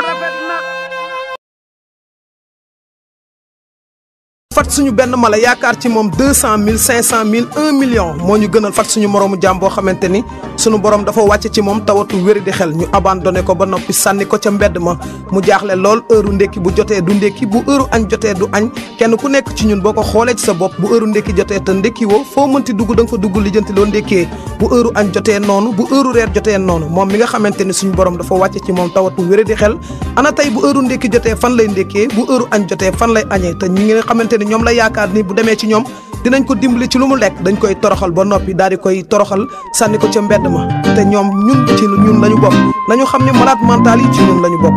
fat suñu benn mala yaakaar ci moom 200 000 500 000 1 million moo ñu gënal fat suñu moroomu jaam boo xamante ni suñu borom dafa wàcce ci moom tawatu wéri di xel ñu abandonné ko ba noppi sànni ko ca mbedd ma mu jaaxle lool heure ndékki bu jotee du ndékki bu heure añ jotee du añ kenn ku nekk ci ñun boo ko xoolee ci sa bopp bu heure ndékki jotee te ndékki woo foo mënti dugg da nga fa dugg lijjanti loo ndékkee bu heure añ jotee noonu bu heure reer jotee noonu moom mi nga xamante ni suñu borom dafa wàcce ci moom tawatu wéri di xel ana tey bu heure ndékki jotee fan lay ndékkee bu heure añ jotee fan lay añee te ñi nga xamante ni ñoom la yaakaar ni bu demee ci ñoom dinañ ko dimbali ci lu mu lekk dañ koy toroxal ba noppi daal di koy toroxal sànni ko ca mbedd ma te ñoom ñun ci ñun lañu bokk nañu xam ne malade mental yi ci ñun lañu bokk.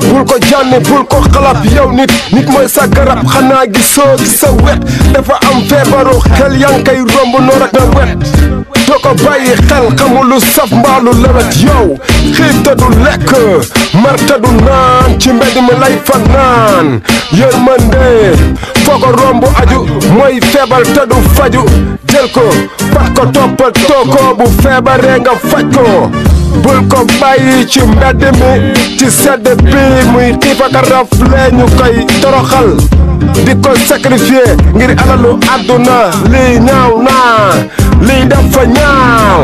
bul ko jànni bul ko xalab yow nit mooy sa garab xanaa gisoo gi sa wet dafa am feebaru xel yaa ngi koy romb noor ak na wet doo ko bàyyi xel xamul lu saf mbaalu lewet yow xiif te du lekk mar te du naan ci mbedd mi lay fanaan yërmande foo ko romb aju mooy feebar te du faju jël ko fat ko toppatoo ko bu feebaree nga faj ko bul ko bàyyi ci mbedd mi ci sedd bi muy xiif ak raf lee ñu koy toroxal di ko sacrifier ngir alalu àdduna lii ñaaw naa lii dafa ñaaw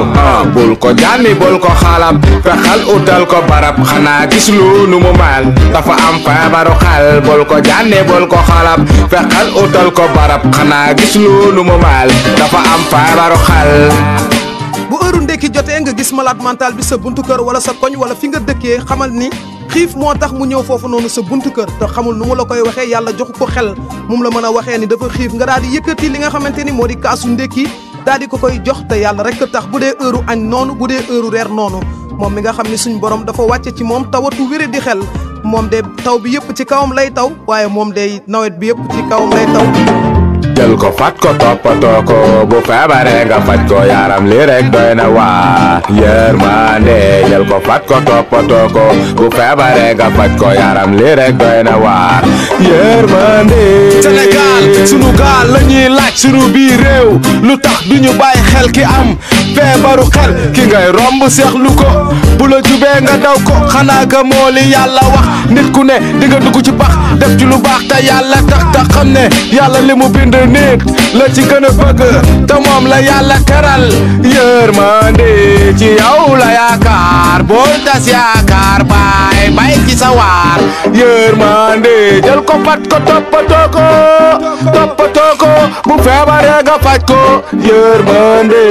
bul ko jànni bul ko xalab fexal utal ko barab xanaa gis lu nu mu mel dafa am feebaru xel bul ko jànni bul ko xalab fexal utal ko barab xanaa gis lu nu mu mel dafa am feebaru xel bu heure ndekki jotee nga gis malade mental bi sa buntu kër wala sa koñ wala fi nga dëkkee xamal ni xiif moo tax mu ñëw foofu noonu sa buntu kër te xamul nu mu la koy waxee yàlla joxu ko xel moom la mën a waxee ni dafa xiif nga daal di yëkkati li nga xamante ni moo di kaasu ndekki daal di ko koy jox te yàlla rek tax bu dee heure añ noonu bu dee heure reer noonu moom mi nga xam ni suñ borom dafa wàcce ci moom tawatu wéré di xel moom de taw bi yëpp ci kawam lay taw waaye moom de nawet bi yëpp ci kawam lay taw. jël ko fat ko toppatoo ko bu feebaree nga faj ko yaram li rek doy na waar yërmande jël ko fat ko toppatoo ko bu feebaree nga faj ko yaram li rek doy na waar yërmande. Sénégal sunu gaal la ñuy laaj sunu biir réew lu tax du ñu bàyyi xel ki am feebaru xel ki ngay romb seexlu ko bu la jubee nga daw ko xanaa ga moo li yàlla wax nit ku ne di nga dugg ci pax def ci lu baax te yàlla tax tax xam ne yàlla li mu bind nit la ci gën a bëgg te moom la yàlla teral yërmande ci yow la yaakaar boo tas yaakaar bay ci sa waar yërmande jël ko fat ko toppatoo ko bu feebaree nga faj ko yërmande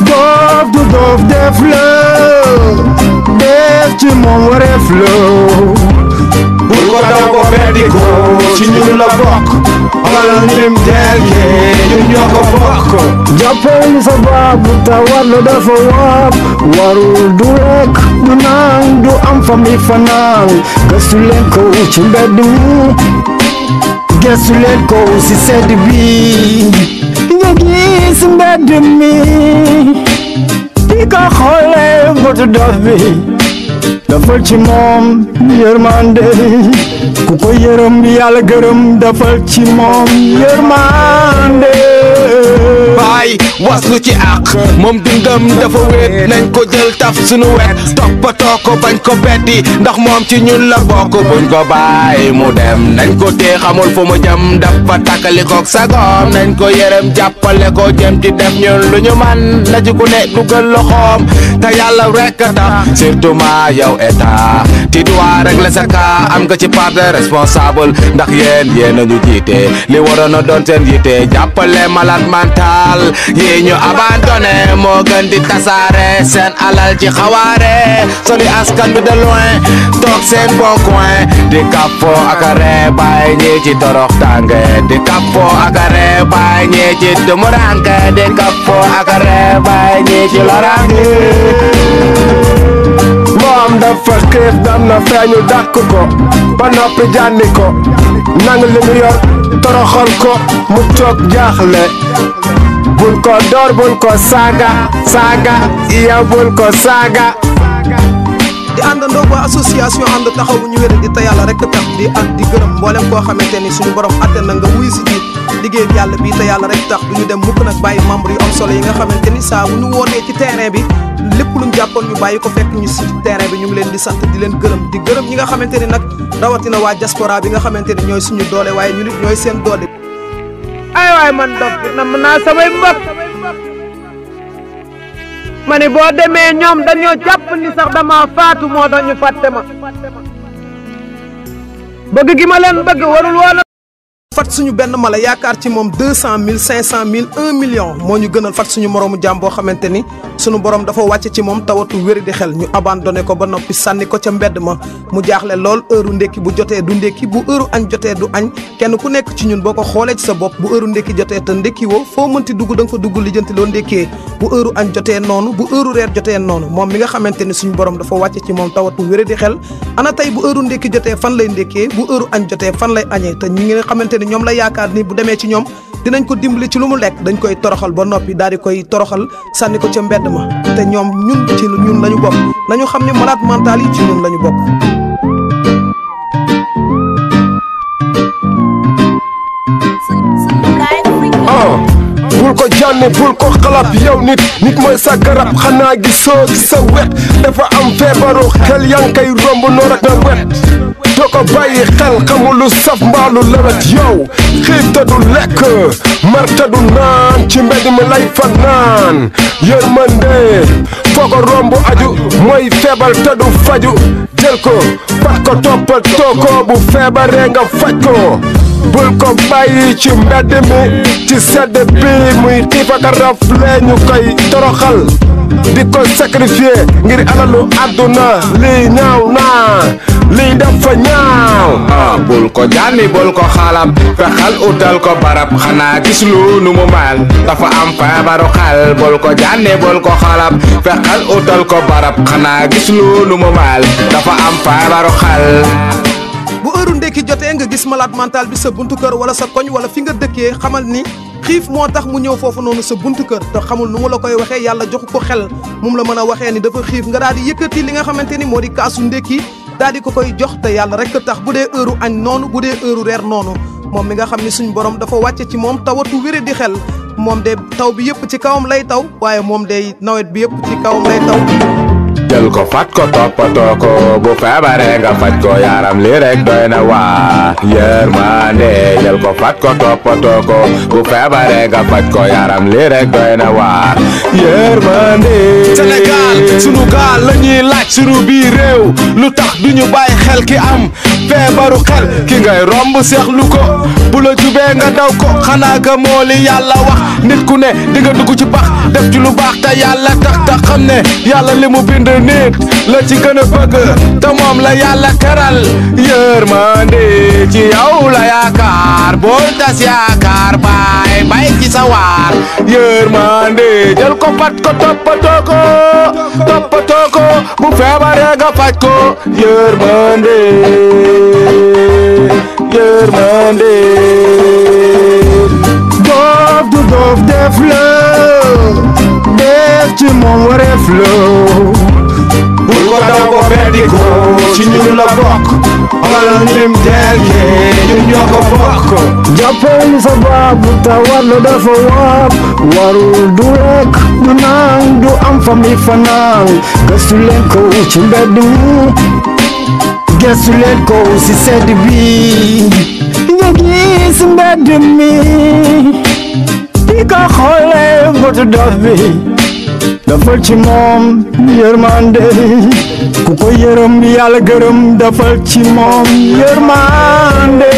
doof du doof def la def ci moom wareef la bul ko daw ko beddi ko ci ñun la bokk xoolal nim delke ñun ñoo ko bokk jàppal sa baabu ta war la dafa waab warul du lekk du naan du am fa mi fanaan gëstu leen ko ci mbedd mi gëstu leen ko ci sedd bi nga gis mbedd mi di ko xoolee bëtu dof bi dafal ci moom yërmande ku ko yërëm yàlla gërëm dafal ci moom yërmande baay waslu ci àq moom dundam dafa wéet nañ ko jël taf sunu wet toppatoo ko bañ ko beddi ndax moom ci ñun la bokk buñ ko bàyyi mu dem nañ ko tee xamul fu mu jëm dafa takkalikook sagoom nañ ko yërëm jàppale ko jëm ci def ñun lu ñu man na ci ku ne dugal loxoom te yàlla rekk tax surtout ma yow état ti doit régler sa cas am nga ci part de responsable ndax yéen a ñu jiite li waroon a doon seen yitte jàppale malade mental yi ñu abandonné moo gën di tasaare seen alal ci xawaare soli askan bi de loin toog seen bon coin di kàppoo ak a ree bàyyi ñii ci torox tànge di kàppoo ak a ree bàyyi ñii ci dumuranke di kàppoo ak a ree bàyyi ñii ci lorange moom dafa xiif dam na feeñu dàkk ko ba noppi jànni ko nang li mu yor toroxal ko mu toog jaaxle bul ko door bul ko saaga yow bul ko saaga di àndandoo ba association ànd taxawu ñu wér di te yàlla rek tax di ak di gërëm mboolem koo xamante ni suñu borom atte na nga wuy si biir liggéey yàlla bi te yàlla rek tax du ñu dem mukk nag bàyyi membre yu am solo yi nga xamante ni saa bu ñu wootee ci terrain bi lépp luñ jàppoon ñu bàyyi ko fekk ñu si terrain bi ñu ngi leen di sant di leen gërëm di gërëm ñi nga xamante ni nag rawatina waa diaspora bi nga xamante ni ñooy suñu doole waaye ñu nit ñooy seen doole. ay waay man dof bi nam naa samay mbokk ma ni boo demee ñoom dañoo jàpp ni sax dama faatu moo tax ñu fàtte ma bëgg gi ma leen bëgg warul woon fat suñu benn mala yaakaar ci moom 200 000 500 000 1 million moo ñu gënal fat suñu moroomu jaam boo xamante ni suñu borom dafa wàcc ci moom tawatu wéri di xel ñu abandonné ko ba noppi sànni ko ca mbedd ma mu jaaxle lool heure ndékki bu jotee du ndékki bu heure añ jotee du añ kenn ku nekk ci ñun boo ko xoolee ci sa bopp bu heure ndékki jotee te ndékki woo foo mënti dugg da nga fa dugg lijjanti loo ndékkee bu heure añ jotee noonu bu heure reer jotee noonu moom mi nga xamante ni suñu borom dafa wàcc ci moom tawatu wéri di xel ana tey bu heure ndékki jotee fan lay ndékkee bu heure añ jotee fan lay añee te ñi nga xamante ni ñoom la yaakaar ni bu demee ci ñoom dinañ ko dimbali ci lu mu lekk dañ koy toroxal ba noppi daal di koy toroxal sànni ko ca mbedd ma te ñoom ñun ci ñun lañu bokk nañu xam ne malade mental yi ci ñun lañu bokk. bul ko jànni bul ko xalab yow nit mooy sa garab xanaa gisoo gi sa wet dafa am feebaru xel yaa ngi koy romb noor ak na wet doo ko bàyyi xel xamul lu saf mbaalu lewet yow xiif te du lekk mar te du naan ci mbedd mi lay fanaan yërmande foo ko romb aju mooy feebar te du faju jël ko fat ko toppatoo ko bu feebaree nga faj ko bul ko bàyyi ci mbedd mi ci sedd bi muy xiif ak rafle ñu koy toroxal di ko sacrifier ngir alalu àdduna lii ñaaw naa lii dafa ñaaw bul ko jànni bul ko xalab fexal utal ko barab xanaa gis lu nu mu mel dafa am feebaru xel bul ko jànni bul ko xalab fexal utal ko barab xanaa gis lu nu mu mel dafa am feebaru xel bu heure ndekki jotee nga gis malade mental bi sa buntu kër wala sa koñ wala fi nga dëkkee xamal ni xiif moo tax mu ñëw foofu noonu sa buntu kër te xamul nu mu la koy waxee yàlla joxu ko xel moom la mën a waxee ni dafa xiif nga daal di yëkkati li nga xamante ni moo di kaasu ndekki daal di ko koy jox te yàlla rek tax bu dee heure añ noonu bu dee heure reer noonu moom mi nga xam ni suñ borom dafa wàcce ci moom tawatu wéré di xel moom de taw bi yëpp ci kawam lay taw waaye moom de nawet bi yëpp ci kawam lay taw jël ko fat ko toppatoo ko bu feebaree nga faj ko yaram li rek doy na waar yërmande jël ko fat ko toppatoo ko bu feebaree nga faj ko yaram li rek doy na waar yërmande Sénégal sunu gaal la ñuy laaj sunu biir réew lu tax duñu bàyyi xel ki am feebaru xel ki ngay romb seexlu ko bu la jubee nga daw ko xanaa ga moo li yàlla wax nit ku ne di nga dugg ci pax def ci lu baax te yàlla tax te xam ne yàlla li mu bind nit la ci gën a bëgg te moom la yàlla teral yërmande ci yow la yaakaar boo tas yaakaar bay ci sa waar yërmande jël ko fat ko toppatoo ko bu feebaree nga faj ko yërmande doof du doof def la def ci moom wareef la bul ko daw ko beddi ko ci ñun la bokk xoolal nim delke ñun ñoo ko bokk jàppal sa baabu tawat la dafa waab warul du lekk du naan du am famille fanaan gëstu leen ko ci mbedd mi gëstu leen ko si sedd bi nga gis mbedd mi di ko xoolee bëtu dof bi dafal ci moom yërmande ku ko yërëm yàlla gërëm dafal ci moom yërmande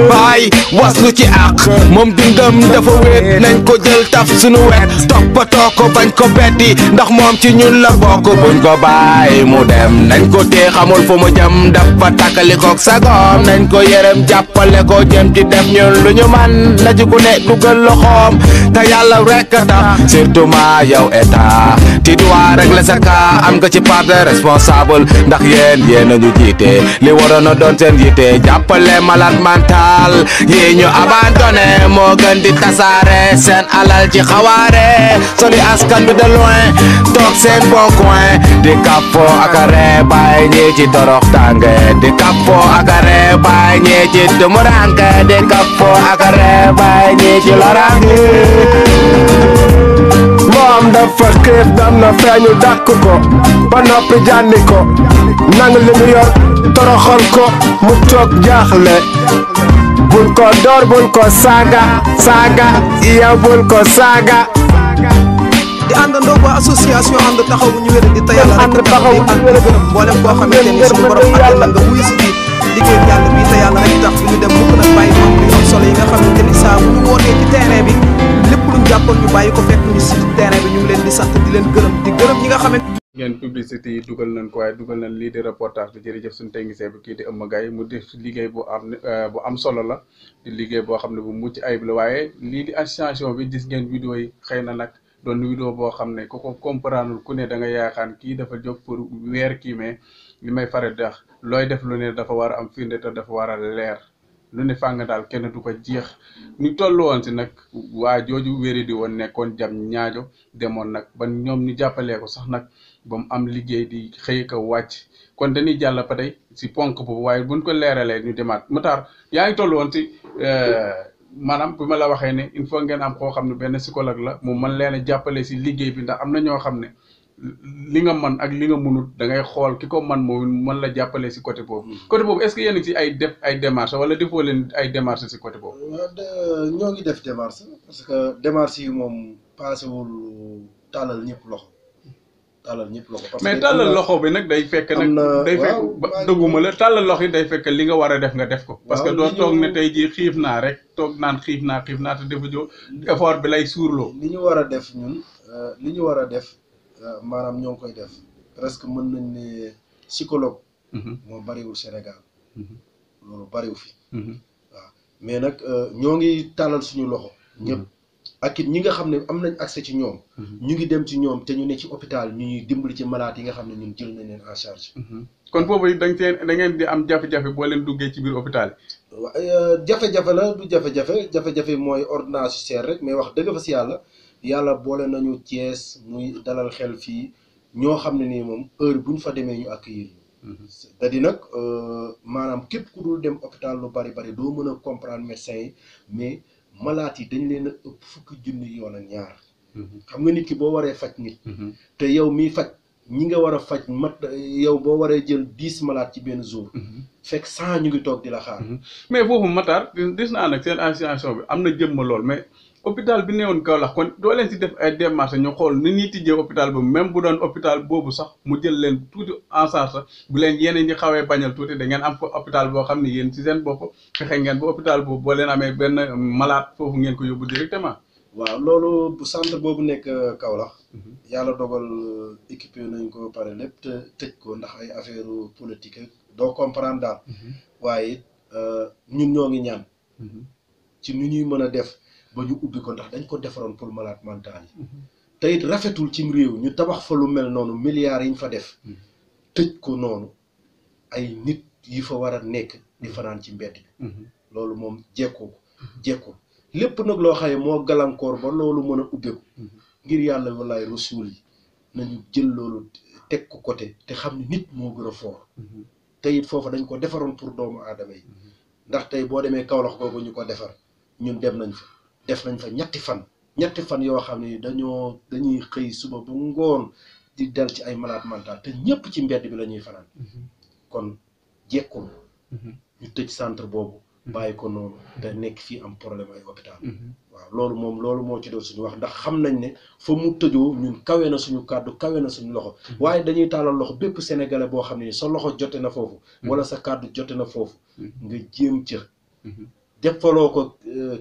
baay waslu ci àq moom dundam dafa wéet nañ ko jël taf sunu wet toppatoo ko bañ ko beddi ndax moom ci ñun la bokk buñ ko bàyyi mu dem nañ ko tee xamul fu mu jëm dafa takkalikook sagoom nañ ko yërëm jàppale ko jëm ci def ñun lu ñu man na ci ku ne dugal loxoom te yàlla rekk tax surtout ma yow état ti doit régler sa cas am nga ci part de responsable ndax yéen a ñu jiite li waroon a doon seen yitte jàppale malade mental yi ñu abandonné moo gën di tasaare seen alal ci xawaare soli askan bi de loin toog seen bon coin di kappo ak a ree bàyyi ñi ci torox tànge di kappo ak a ree bàyyi ñi ci tumuranke di kappo ak a ree bàyyi ñi ci lorange moom dafa xiif dam na feeñu dàkk ko ba noppi jànni ko nang li mu yor toroxal ko mu toog jaaxle bul ko door bul ko saaga yow bul ko saaga di àndandoo waa association ànd taxawu ñu wér di tayal ànd taxawu ak gërëm mboolem koo xamante ni suñu borom àndal la nga wuyu si biir liggéey yàlla bi te yàlla rek tax ñu dem mukk nag bàyyi moom li am solo yi nga xamante ni saa bu ñu wootee ci terrain bi lépp luñ jàppoon ñu bàyyi ko fekk ñu si terrain bi ñu ngi leen di sant di leen gërëm di gërëm ñi nga xamante ngeen publicité yi dugal nañ ko waaye dugal nañ lii di reportage bi jërëjëf suñu technicien bi kii di Eumeu Gaye mu def liggéey bu am solo la di liggéey boo xam ne bu mucc ayib la waaye lii di association bi gis ngeen vidéo yi xëy na nag doon vidéo boo xam ne ku ko comprendre ku ne da nga yaakaar kii dafa jóg pour weer kii mais li may faral di wax looy def lu ne dafa war a am firnde te dafa war a leer lu ne fàng daal kenn du ko jeex ñu toll woon si nag waa jooju wéri di woon nekkoon jam ñaajo demoon nag ba ñoom ñu jàppalee ko sax nag ba mu am liggéey di xëy ko wàcc kon dañuy jàll ba tey si ponk boobu waaye buñ ko leeralee ñu demaat Matar yaa ngi toll woon si maanaam bi ma la waxee ne il faut ngeen am koo xam ne benn psychologue la mu mën leen a jàppale si liggéey bi ndax am na ñoo xam ne li nga mën ak li nga mënut da ngay xool ki ko man moom mën la jàppale si côté boobu. côté boobu est-ce que yéen a ngi si ay démarches wala defoo leen ay démarches si côté boobu. ñoo ngi def démarche parce que démarche yi moom paasewul tàllal ñëpp loxo tàllal ñëpp loxo. parce mais que tàllal loxo bi nag day fekk nag day fekk dëgguma la tàllal loxo yi day fekk li nga war a def nga def ko. parce que doo toog ne tey jii xiif naa rek toog naan xiif naa te defu jo effort bi lay suurloo. li ñu war a def ñun li ñu war a def maanaam ñoo ngi koy def presque mën nañ ne psychologue. moo bariwul Sénégal. loolu bariwul fi. waaw mais nag ñoo ngi tàllal suñu loxo ñëpp. ak it ñi nga xam ne am nañ accès ci ñoom. ñu ngi dem ci ñoom te ñu ne ci hôpital ñu ñuy dimbali ci malade yi nga xam ne ñun jël nañ leen en charge. kon foofu da ngeen di am jafe-jafe boo leen duggee ci biir hôpital yi. waaw jafe-jafe la du jafe-jafe mooy ordonnance yu seer rek mais wax dëgg fa si yàlla boole nañu Thiès muy dalal xel fii ñoo xam ne nii moom heure bu ñu fa demee ñu accueillir ñu. c'est-à-dire nag maanaam képp ku dul dem hôpital lu bari doo mën a comprendre médecin yi mais. malaat yi dañ leen a ëpp fukki junni yoon ak ñaar. xam nga nit ki boo waree faj nit. te yow miy faj ñi nga war a faj yow boo waree jël 10 malade ci benn jour. fekk 100 ñu ngi toog di la xaar. mais foofu Matar gis naa nag seen association bi am na jëmm lool mais hôpital bi newoon Kaolack kon doo leen si def ay démarches ñu xool ni ñuy tijjee hôpital boobu même bu doon hôpital boobu sax mu jël leen tuuti en charge sax bu leen yeneen ñi xawee bañal tuuti da ngeen am fa hôpital boo xam ne yéen si seen bopp fexe ngeen ba hôpital boobu boo leen amee benn malade foofu ngeen ko yóbbu directement. waaw loolu bu centre boobu nekk Kaolack. yàlla dogal équipé nañ ko pare lépp te tëj ko ndax ay affaire politique doo comprendre daal. waaye ñun ñoo ngi ñaan. ci nu ñuy mën a def. ba ñu ubbi ko ndax dañ ko defaroon pour malade mental yi. te it rafetul cim réew ñu tabax fa lu mel noonu milliards yi ñu fa def. tëj ko noonu ay nit yi fa war a nekk di fanaan ci mbedd bi. loolu moom jekkoo lépp nag loo xaye moo gàllankoor ba loolu mën a ubbeeku. ngir yàlla wallaay rasuul yi nañu jël loolu teg ko côté te xam ne nit moo gën a foor. te it foofa dañ ko defaroon pour doomu aadama yi. ndax tey boo demee Kaolack googu ñu ko defar ñun dem nañ fa. def nañ fa ñetti fan yoo xam ne dañuy xëy suba bu ngoon di dal ci ay malade mental te ñëpp ci mbedd bi la ñuy fanaan. kon jekkul ñu tëj centre boobu bàyyi ko noonu te nekk fii am problème ay hôpital. waaw loolu moo ci doon suñu wax ndax xam nañ ne fa mu tëjoo ñun kawe na suñu kàddu kawe na suñu loxo waaye dañuy taalal loxo bépp sénégalais boo xam ne sa loxo jote na foofu wala sa kàddu jote na foofu nga jéem ca defaloo ko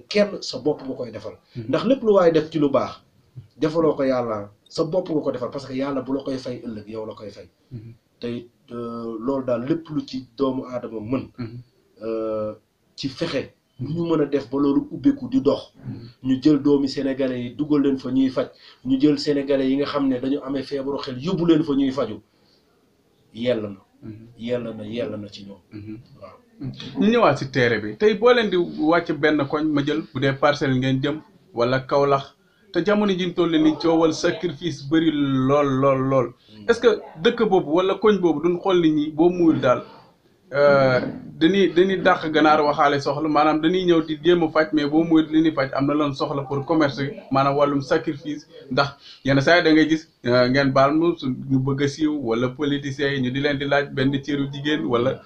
kenn sa bopp nga koy defal ndax lépp lu waaye def ci lu baax defaloo ko yàlla sa bopp nga ko defal parce que yàlla bu la koy fay ëllëg yow la koy fay te loolu daal lépp lu ci doomu aadama mën ci fexe lu ñu mën a def ba loolu ubbeeku di dox ñu jël doomi sénégalais yi dugal leen fa ñuy faj ñu jël sénégalais yi nga xam ne dañu amee feebaru xel yóbbu leen fa ñuy faju yell na ci ñoom waaw ñu ñëwaat si terre bi tey boo leen di wàcc benn koñ ma jël bu dee parcelle ngeen jëm wala Kaolack te jamono ji ñu toll ni coowal sacrifice bëri lool est-ce que dëkk boobu wala koñ boobu duñ xool nit ñi boo muyul daal dañuy dàq ganaar waxaale soxla maanaam dañuy ñëw di jéem a faj mais boo muyul li ñuy faj am na loon soxla pour commerce maanaam wàllum sacrifice ndax yenn saa yi da ngay gis ngeen baal mu ñu bëgg a siiw wala politiciens yi ñu di leen di laaj benn cëru jigéen wala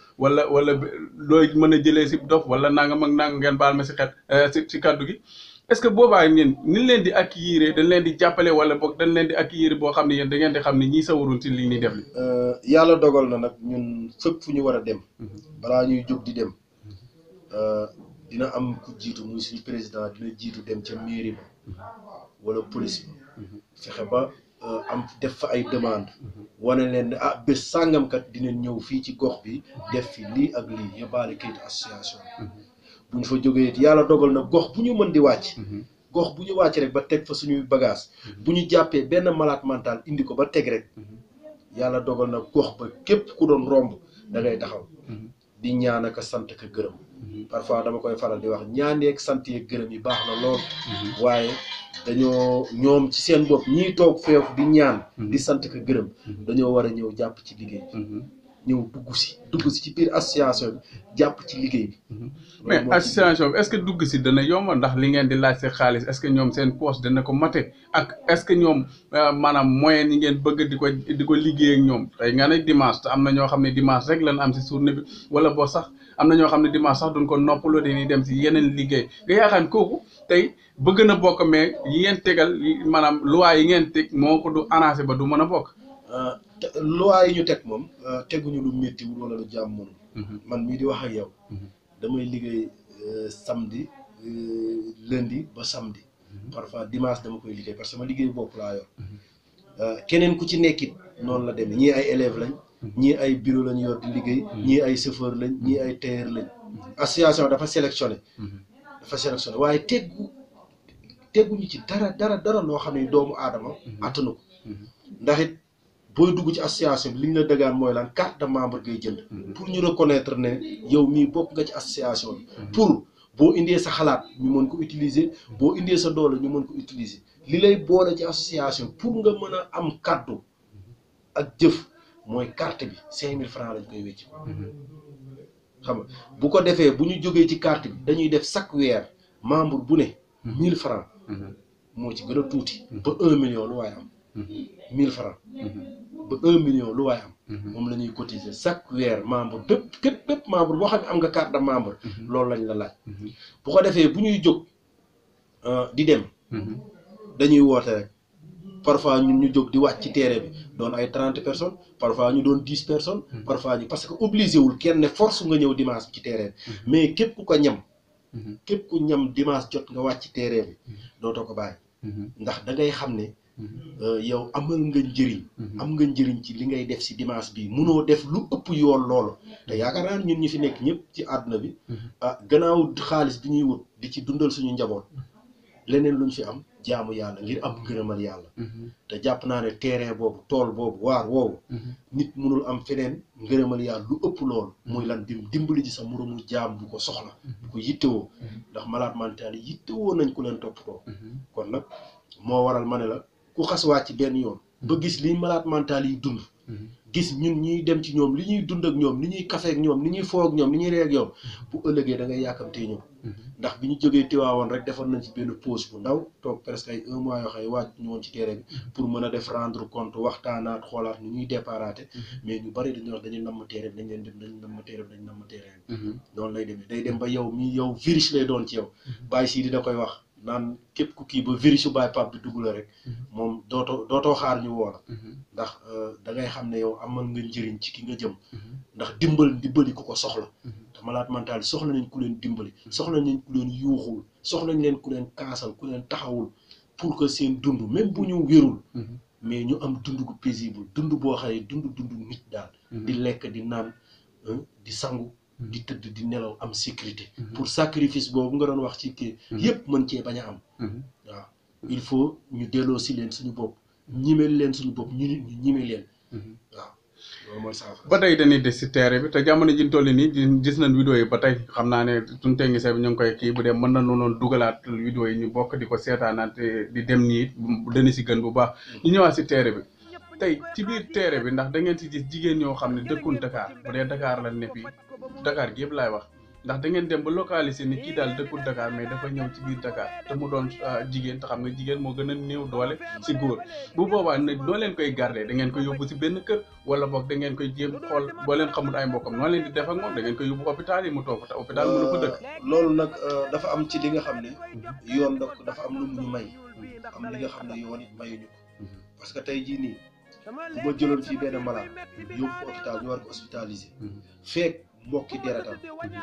looy mën a jëlee si dof wala nangam ak nangam ngeen baal ma si xet si kaddu gi est-ce que boobaa ngeen ni leen di accueillir dañ leen di jàppale wala boog dañ leen di accueillir boo xam ne yéen da ngeen di xam ne ñii sawarul ci li ñuy def li yàlla dogal na nag ñun fépp fu ñu war a dem balaa ñuy jóg di dem dina am ku jiitu muy suñu président dina jiitu dem ca mairie ba wala police ba fexe ba am def fa ay demande wane leen ne bés sàngamkat dinañ ñëw fii ci gox bi def fi lii ak lii yóbbaale kayit association bu ñu fa jógee it yàlla dogal na gox bu ñu mën di wàcc gox bu ñu wàcc rek ba teg fa suñuy bagage bu ñu jàppee benn malade mental indi ko ba teg rek yàlla dogal na gox ba képp ku doon romb da ngay taxaw di ñaan ak sant ka gërëm parfois dama koy faral di wax ñaan yeeg sant yeeg gërëm yi baax na lool waaye dañoo ñoom ci seen bopp ñiy toog feefu di ñaan di sant ka gërëm dañoo war a ñëw jàpp ci liggéey ñëw dugg si ci biir association bi jàpp ci liggéey bi. mais association bi est-ce que dugg si dana yomb ndax li ngeen di laaj seen xaalis est-ce que ñoom seen poche dana ko mate ak est-ce que ñoom maanaam moyen yi ngeen bëgg di ko liggéey ak ñoom tey nga ne dimanche te am na ñoo xam ne dimanche rek lan am si journée bi wala boo sax am na ñoo xam ne dimanche sax duñ ko noppaloo dañuy dem si yeneen liggéey nga yaakaar kooku tey bëgg na bokk mais yi ngeen tegal maanaam loi yi ngeen teg moo ko du arrangé ba du mën a bokk. loi yi ñu teg moom teguñu lu méttiwul wala lu jàmm mënul man mii di wax ak yow damay liggéey samedi lundi ba samedi parfois dimanche dama koy liggéey parce que ma liggéey bopp laa yor keneen ku ci nekkit noonu la demee ñii ay élèves lañ ñii ay bureau lañ yor di liggéey ñii ay chauffeur lañ ñii ay tailleur lañ association dafa sélectionné waaye teguñu ci dara loo xam ne doomu aadama attanu ko ndax it booy dugg ci association bi li ñu la dëggaan mooy lan carte de membre ngay jënd pour ñu reconnaître ne yow mii bokk nga ci association bi pour boo indee sa xalaat ñu mën ko utiliser boo indee sa doole ñu mën ko utiliser li lay boole ci association pour nga mën a am kaddu ak jëf mooy carte bi 5000 francs lañ koy wecc xam nga bu ko defee bu ñu jógee ci carte bi dañuy def chaque weer membre bu ne 1000 francs moo ci gën a tuuti ba 1 million lu waaye am 1000 francs ba 1 million lu waaye am moom la ñuy cotiser chaque weer membre bépp membre boo xam ne am nga carte de membre loolu lañ la laaj bu ko defee bu ñuy jóg di dem dañuy woote rek parfois ñun ñu jóg di wàcc ci terrain bi doon ay 30 personnes parfois ñu doon 10 personnes parfois ñu parce que obligé wul kenn ne force nga ñëw dimanche ci terrain bi mais képp ku ko ñam képp ku ñam dimanche jot nga wàcc ci terrain bi dootoo ko bàyyi ndax da ngay xam ne yow amal nga njëriñ am nga njëriñ ci li ngay def si dimanche bi munoo def lu ëpp yoon loolu te yaakaar naa ñun ñi fi nekk ñëpp ci àdduna bi gannaaw xaalis bi ñuy wut di ci dundal suñu njaboot leneen luñ fi am jaamu yàlla ngir am ngërëmal yàlla te jàpp naa ne terrain boobu tool boobu waar woowu nit munul am feneen ngërëmal yàlla lu ëpp loolu muy lan dimbali ji sa moromu jaam bu ko soxla bu ko yittewoo ndax malade mental yi yittewoo nañ ku leen toppatoo kon nag moo waral ma ne la ku xas wàcc benn yoon ba gis liy malade mental yi dund gis ñun ñuy dem ci ñoom li ñuy dund ak ñoom li ñuy kafe ak ñoom li ñuy foo ak ñoom li ñuy ree ak ñoom bu ëllëgee da ngay yàkkamtee ñëw ndax bi ñu jógee Tiwaawoon rek defoon nañ ci benn pause bu ndaw toog presque ay 1 mois yoo xam ne wàcc ñu woon ci terrain bi pour mën a def rendre compte waxtaanaat xoolaat ni ñuy déparaate mais ñu bari dañuy wax dañuy namm terrain bi dañ leen dem dañu namm terrain bi dañu namm terrain bi noonu lay demee day dem ba yow mi yow virus lay doon ci yow bàyyi si dina koy wax naan képp ku kii ba virus baay pap bi dugg la rek moom dootoo xaar ñu woo la ndax da ngay xam ne yow amal nga njëriñ ci ki nga jëm ndax dimbali ku ko soxla te malade mental yi soxla nañ ku leen dimbali soxla nañ ku leen yuuxul soxla nañ leen ku leen kaasal ku leen taxawul pour que seen dund même bu ñu wérul mais ñu am dund gu paisible dund boo xam ne dund nit daal di lekk di naan di sangu di tëdd di nelaw am sécurité pour sacrifice boobu nga doon wax ci kii yépp mën cee bañ a am waaw il faut ñu delloo si leen suñu bopp ñimeel leen suñu bopp ñu nit ñu ñime leen waaw loolu mooy saafara ba tey dañuy des si terrain bi te jamono ji ñu toll nii gis nañ vidéo yi ba tey xam naa ne suñu technicien bi ñu ngi koy kii bu dee mën na noonu dugalaat vidéo yi ñu bokk di ko seetaanaat di dem nii dana si gën bu baax ñu ñëwaat si terrain bi tey ci biir terrain bi ndax da ngeen si gis jigéen ñoo xam ne dëkkun Dakar bu dee Dakar la ne fii Dakar gi yëpp laay wax ndax da ngeen dem ba localiser ni kii daal dëkkul Dakar mais dafa ñëw ci biir Dakar te mu doon jigéen te xam nga jigéen moo gën a néew doole si góor bu boobaa nag noo leen koy garder da ngeen koy yóbbu si benn kër wala boog da ngeen koy jéem xool boo leen xamul ay mbokkam noo leen di def ak moom da ngeen koy yóbbu hôpital yi mu toog te hôpital mu dafa dëkk loolu nag dafa am ci li nga xam ne yoon dafa am lu mu ñu may am li nga xam ne yoon it mayuñu ko parce que tey jii nii bu ma jëloon fii benn malade yóbbu ko hôpital ñu war ko hospitaliser fekk mbokki deretam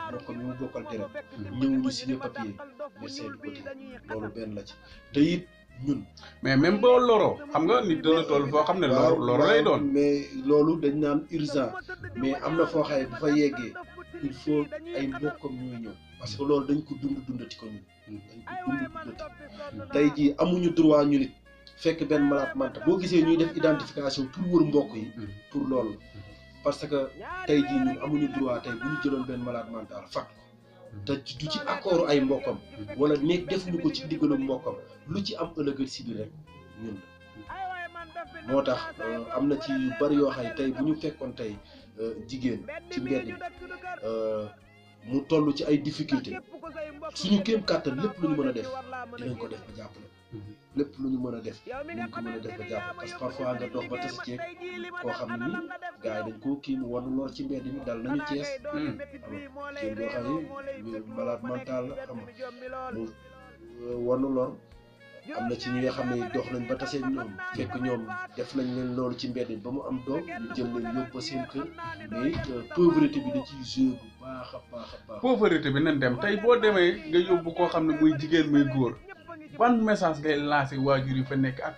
mbokk mi mu bokkal deret ñëw ñu signé papier médecin du côté loolu benn la ci te it ñun mais même boo loroo xam nga nit dana toll foo xam ne loro lay doon mais loolu dañ naan urgent mais am na foo xaye bu fa yeggee il faut ay mbokkam ñooy ñëw parce que loolu dañ ko dundati ko ñun dañ ko dundati tey jii amuñu droit ñu nit fekk benn malade mental boo gisee ñuy def identification pour wër mbokk yi pour loolu parce que tey jii ñun amuñu droit tey bu ñu jëloon benn malade mental fat ko te du ci accord ay mbokkam wala nekk defuñu ko ci diggalu mbokkam lu ci am ëllëgal si biir rek ñun la moo tax am na ci yu bari yoo xam ne tey bu ñu fekkoon tey jigéen ci mbedd bi mu toll ci ay difficulté suñu kéem kàttan lépp lu ñu mën a def dinañ ko def ba jàppale lépp lu ñu mën a def dinañ ko mën a def ba jàppale parce que parfois nga dox ba tase ceeg koo xam ne ni gars yi dañ koo kii mu wanu lor ci mbedd mi dal nañu Cees xam nga kii boo xam ne malade mental la xam nga mu wanu lor am na ci ñi nga xam ne dox nañ ba tase ñoom fekk ñoom def nañ leen loolu ci mbedd ba mu am doom ñu jël leen yóbbu ba seen kër mais pauvreté bi da ciy joué bu baax a baax a baax. pauvreté bi nañ dem tey boo demee nga yóbbu koo xam ne muy jigéen muy góor ban message ngay lancé waajur yi fa nekk ak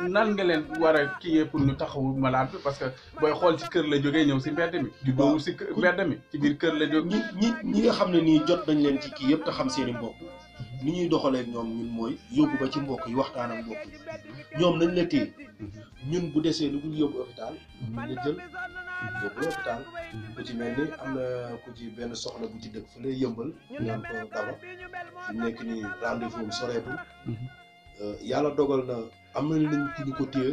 nan nga leen war a kii pour ñu taxawu malade bi parce que booy xool ci kër la jógee ñëw si mbedd mi ju doowul si mbedd mi ci biir kër la jóg ñi nga xam ne nii jot nañ leen ci kii yëpp te xam seen i mbokk ni ñuy doxalee ñoom ñun mooy yóbbu ba ci mbokk yi waxtaan ak mbokk yi ñoom nañ la téye ñun bu desee lu dul yóbbu hôpital ñu la jël yóbbu hôpital ku ci mel ni am na ku ci benn soxla bu ci dëkk fa lay yëmbal ñaan ko daba fi nekk nii rendez-vous am soreetul yàlla dogal na am na nañ ku ñu ko téye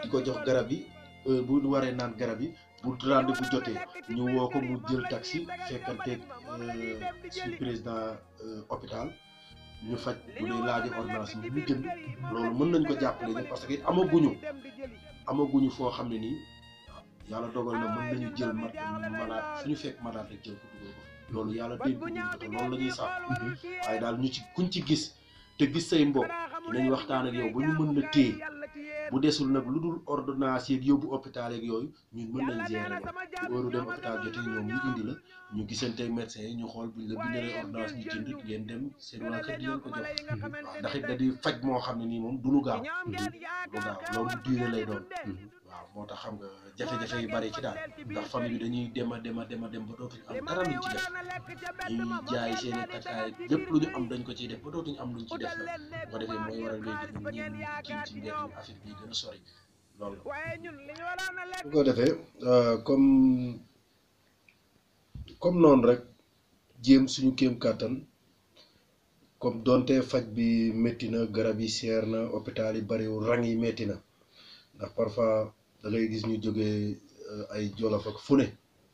di ko jox garab yi bu waree naan garab yi bu rendez-vous jotee ñu woo ko mu jël taxi fekkanteeg suñu président hôpital ñu faj bu dee laaji ordonnance yi ñu jënd loolu mën nañ ko jàppale ñu parce que amaguñu foo xam ne nii yàlla dogal na mën nañu jël malade fu ñu fekk malade rek jël ko dugal ko loolu yàlla dégg ñu ko loolu la ñuy sax waaye daal ñu ci kuñ ci gis te gis say mbokk dinañ waxtaan ak yow ba ñu mën la téye bu desul nag lu dul ordonnance yeeg yóbbu hôpital yeeg yooyu ñun mën nañ gérer loolu bu heure dem hôpital jotee ñoom ñu indi la ñu gisante ak médecin yi ñu xool buñ la bindalee ordonnance ñu jënd ngeen dem seen waa kër di leen ko jox waaw ndax it da di faj moo xam ne nii moom du lu gaaw loolu durée lay doon waaw moo tax xam nga jafe-jafe yu bari ci daal ndax famille bi dañuy dem a dem ba dootuñu am dara luñ ci def ñuy jaay seen i takkaay lépp lu ñu am dañ ko ciy def ba dootuñu am luñ ci def nag bu ko defee mooy waral léegi ñun ñi kii ci mbedd mi affaire bi gën a sori loolu la. bu ko defee comme noonu rek jéem suñu kéem kàttan comme donte faj bi métti na garab yi seer na hôpital yi bariwul rang yi métti na ndax parfois da ngay gis ñu jógee ay Jolof ak fu ne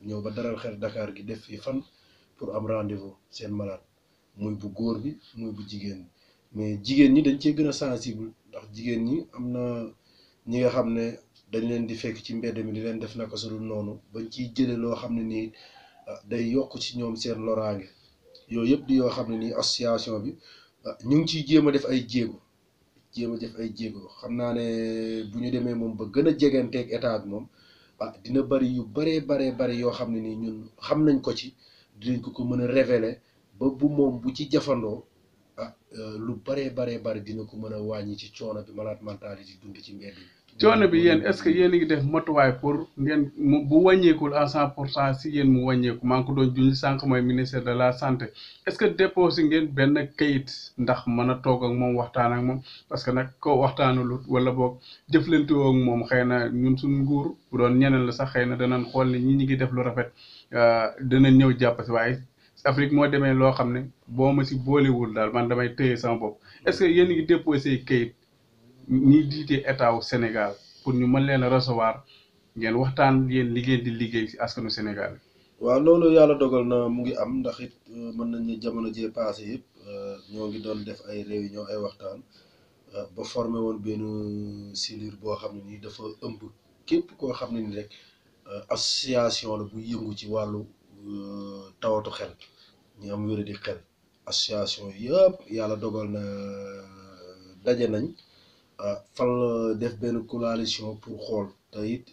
ñëw ba daral xel Dakar gi def fi fan pour am rendez-vous seen malade muy bu góor bi muy bu jigéen bi mais jigéen ñi dañ cee gën a sensible ndax jigéen ñi am na ñi nga xam ne dañ leen di fekk ci mbedd mi di leen def naka su dul noonu bañ ciy jële loo xam ne nii day yokk ci ñoom seen loraange yooyu yëpp di yoo xam ne nii association bi ñu ngi ciy jéem a def ay jéego xam naa ne bu ñu demee moom ba gën a jeganteeg état bi moom dina bari yu bari yoo xam ne nii ñun xam nañ ko ci dinañ ko mën a révéler ba bu moom bu ci jafandoo lu bari dina ko mën a wàññi ci coono bi malade mental yi di dund ci mbedd yi. coono bi yéen est-ce que yéen a ngi def matuwaay pour ngeen bu wàññeekul à 100% si yéen mu wàññeeku maa ngi ko doon junj sànq mooy ministère de la santé est-ce que déposé ngeen benn kayit ndax mën a toog ak moom waxtaan ak moom parce que nag ko waxtaanul wala boog jëflantewoo ak moom xëy na ñun suñu nguur bu doon ñeneen la sax xëy na danañ xool ne ñi ngi def lu rafet danañ ñëw jàpp si waaye Afrique moo demee loo xam ne boo ma si boolewul daal man damay téye sama bopp est-ce que yéen a ngi déposé kayit ñi jiite état wu Sénégal pour ñu mën leen a recevoir ngeen waxtaan yéen liggéey di liggéey ci askanu Sénégal. waaw loolu yàlla dogal na mu ngi am ndax it mën nañ ne jamono jee passé yëpp ñoo ngi doon def ay réunion ay waxtaan ba formé woon benn cellule boo xam ne nii dafa ëmb képp koo xam ne ni rek association la bu yëngu ci wàllu tawatu xel ñi am wér di xel association yëpp yàlla dogal na daje nañ. fan def benn coalition pour xool te it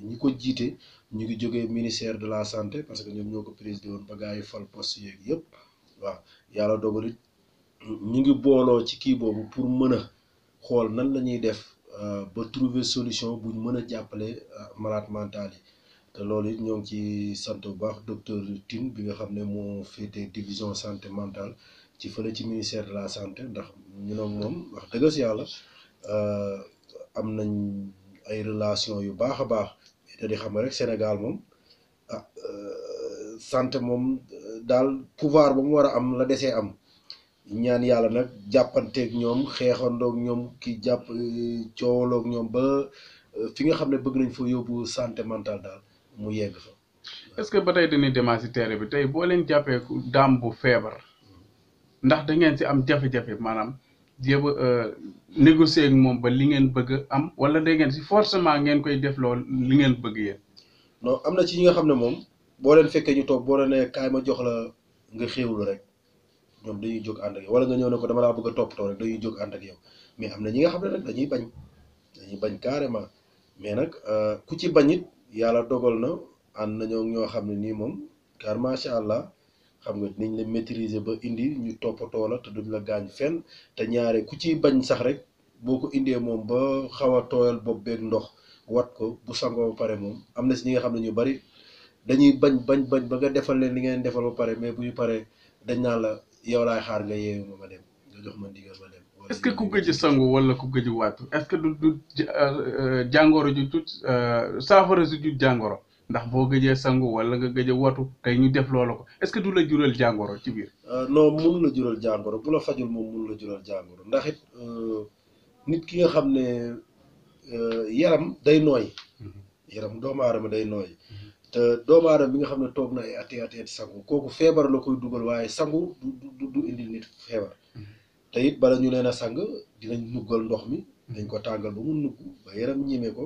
ñi ko jiite ñu ngi jógee ministère de la santé parce que ñoom ñoo ko présidé woon ba gars yi fal poste yeeg yëpp waaw yàlla dogal it ñu ngi booloo ci kii boobu pour mën a xool nan la ñuy def ba trouver solution buñ mën a jàppale malade mental yi te loolu it ñoo ngi ci sant bu baax docteur Tine bi nga xam ne moo féetee division santé mentale ci fële ci ministère de la santé ndax ñu ne moom wax dëgg si yàlla am nañ ay relation yu baax a baax te di xam rek Sénégal moom santé moom daal pouvoir ba mu war a am la desee am ñaan yàlla nag jàppanteeg ñoom xeexandoog ñoom ki jàpp coowaloog ñoom ba fi nga xam ne bëgg nañ fa yóbbu santé mentale daal mu yegg fa. est-ce que ba tey dañuy demaat si terrain bi tey boo leen jàppee daam bu feebar. ndax da ngeen ci am jafe-jafe maanaam jéem a négocier ak moom ba li ngeen bëgg am wala da ngeen ci forcément ngeen koy def lool li ngeen bëgg yéen. non am na ci ñi nga xam ne moom boo leen fekkee ñu toog boo leen nee kaay ma jox la nga xéewlu rek ñoom dañuy jóg ànd ak yow wala nga ñëw ne ko dama laa bëgg a toppatoo rek dañuy jóg ànd ak yow mais am na ñi nga xam ne nag dañuy bañ carrément mais nag ku ci bañ it yàlla dogal na ànd nañoo ñoo xam ne nii moom car macha allah xam nga dinañ la maîtriser ba indi ñu toppatoo la te duñ la gaañ fenn te ñaare ku ci bañ sax rek boo ko indee moom ba xaw a tooyal bopp beeg ndox wat ko bu sangoo ba pare moom am na si ñi nga xam ne ñu bari dañuy bañ ba nga defal leen li ngeen defal ba pare mais bu ñu paree dañ naan la yow laay xaar nga yeewu ma dem nga jox ma ndigal ma dem. est-ce que ku gëj a sangu wala ku gëj a wàttu est-ce que du jàngoro ju tut saafara si jut jàngoro ndax boo gëjee sangu wala nga gëj a watu tey ñu def loola ko est-ce que du la jural jàngoro ci biir. non mun la jural jàngoro bu la fajul moom mun la jural jàngoro ndax it nit ki nga xam ne yaram day nooy yaram doomu aadama day nooy te doomu aadama bi nga xam ne toog na ay ati sangu kooku feebar la koy dugal waaye sangu du indil nit feebar te it bala ñu leen a sang dinañ nuggal ndox mi dañ ko tàngal ba mu nugg ba yaram ñime ko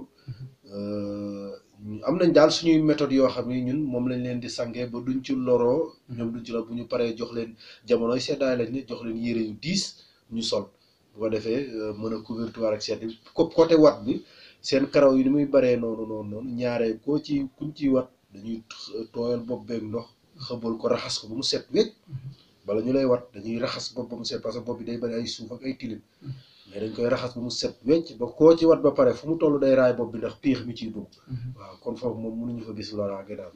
am nañ daal suñuy méthode yoo xam ne ñun moom lañ leen di sangee ba duñ ci loroo ñoom duñ ci la bu ñu paree jox leen jamonoy seddaay lañ ne jox leen yére yu diis ñu sol bu ko defee mën a couverture ak sedd côté wat bi seen karaw yi ni muy baree noonu ñaare kuñ ciy wat dañuy tooyal bopp beeg ndox xëbal ko raxas ko ba mu set wecc bala ñu lay wat dañuy raxas bopp ba mu set parce que bopp bi day bari ay suuf ak ay tilim mais dañ koy raxas ba mu set wecc ba koo ci wat ba pare fu mu toll day raay bopp bi ndax piix mi ciy dugg waaw kon foofu moom mënuñu fa gis loraange daal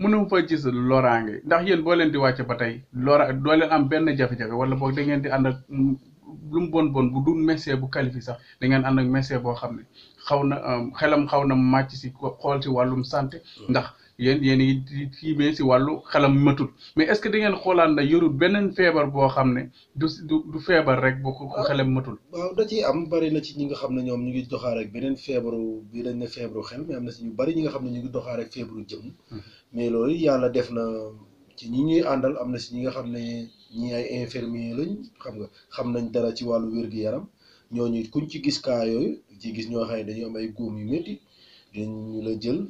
mënu fa gis loraange ndax yéen boo leen di wàcce ba tey doo leen am benn jafe-jafe wala boog da ngeen di ànd ak lu mu bon bu dul métier bu qualifié sax da ngeen ànd ak métier boo xam ne xelam xaw na màcc si xool si wàllum santé ndax yéen yi tiimee si wàllu xelam matul mais est-ce que da ngeen xoolaan na yorul beneen feebar boo xam ne du feebar rek boo ko xelam matul waaw da ciy am bari na ci ñi nga xam ne ñoom ñu ngi doxaar ak beneen feebaru bi dañ ne feebaru xel mais am na si ñu bari ñi nga xam ne ñu ngi doxaar ak feebaru jëm mais loolu yàlla def na ci ñi ñuy àndal am na si ñi nga xam ne ñi ay infirmier lañ xam nañ dara ci wàllu wér-gu-yaram ñooñu kuñ ci gis kaa yooyu ci gis ñoo xam ne dañu am ay góom yu métti dañu la jël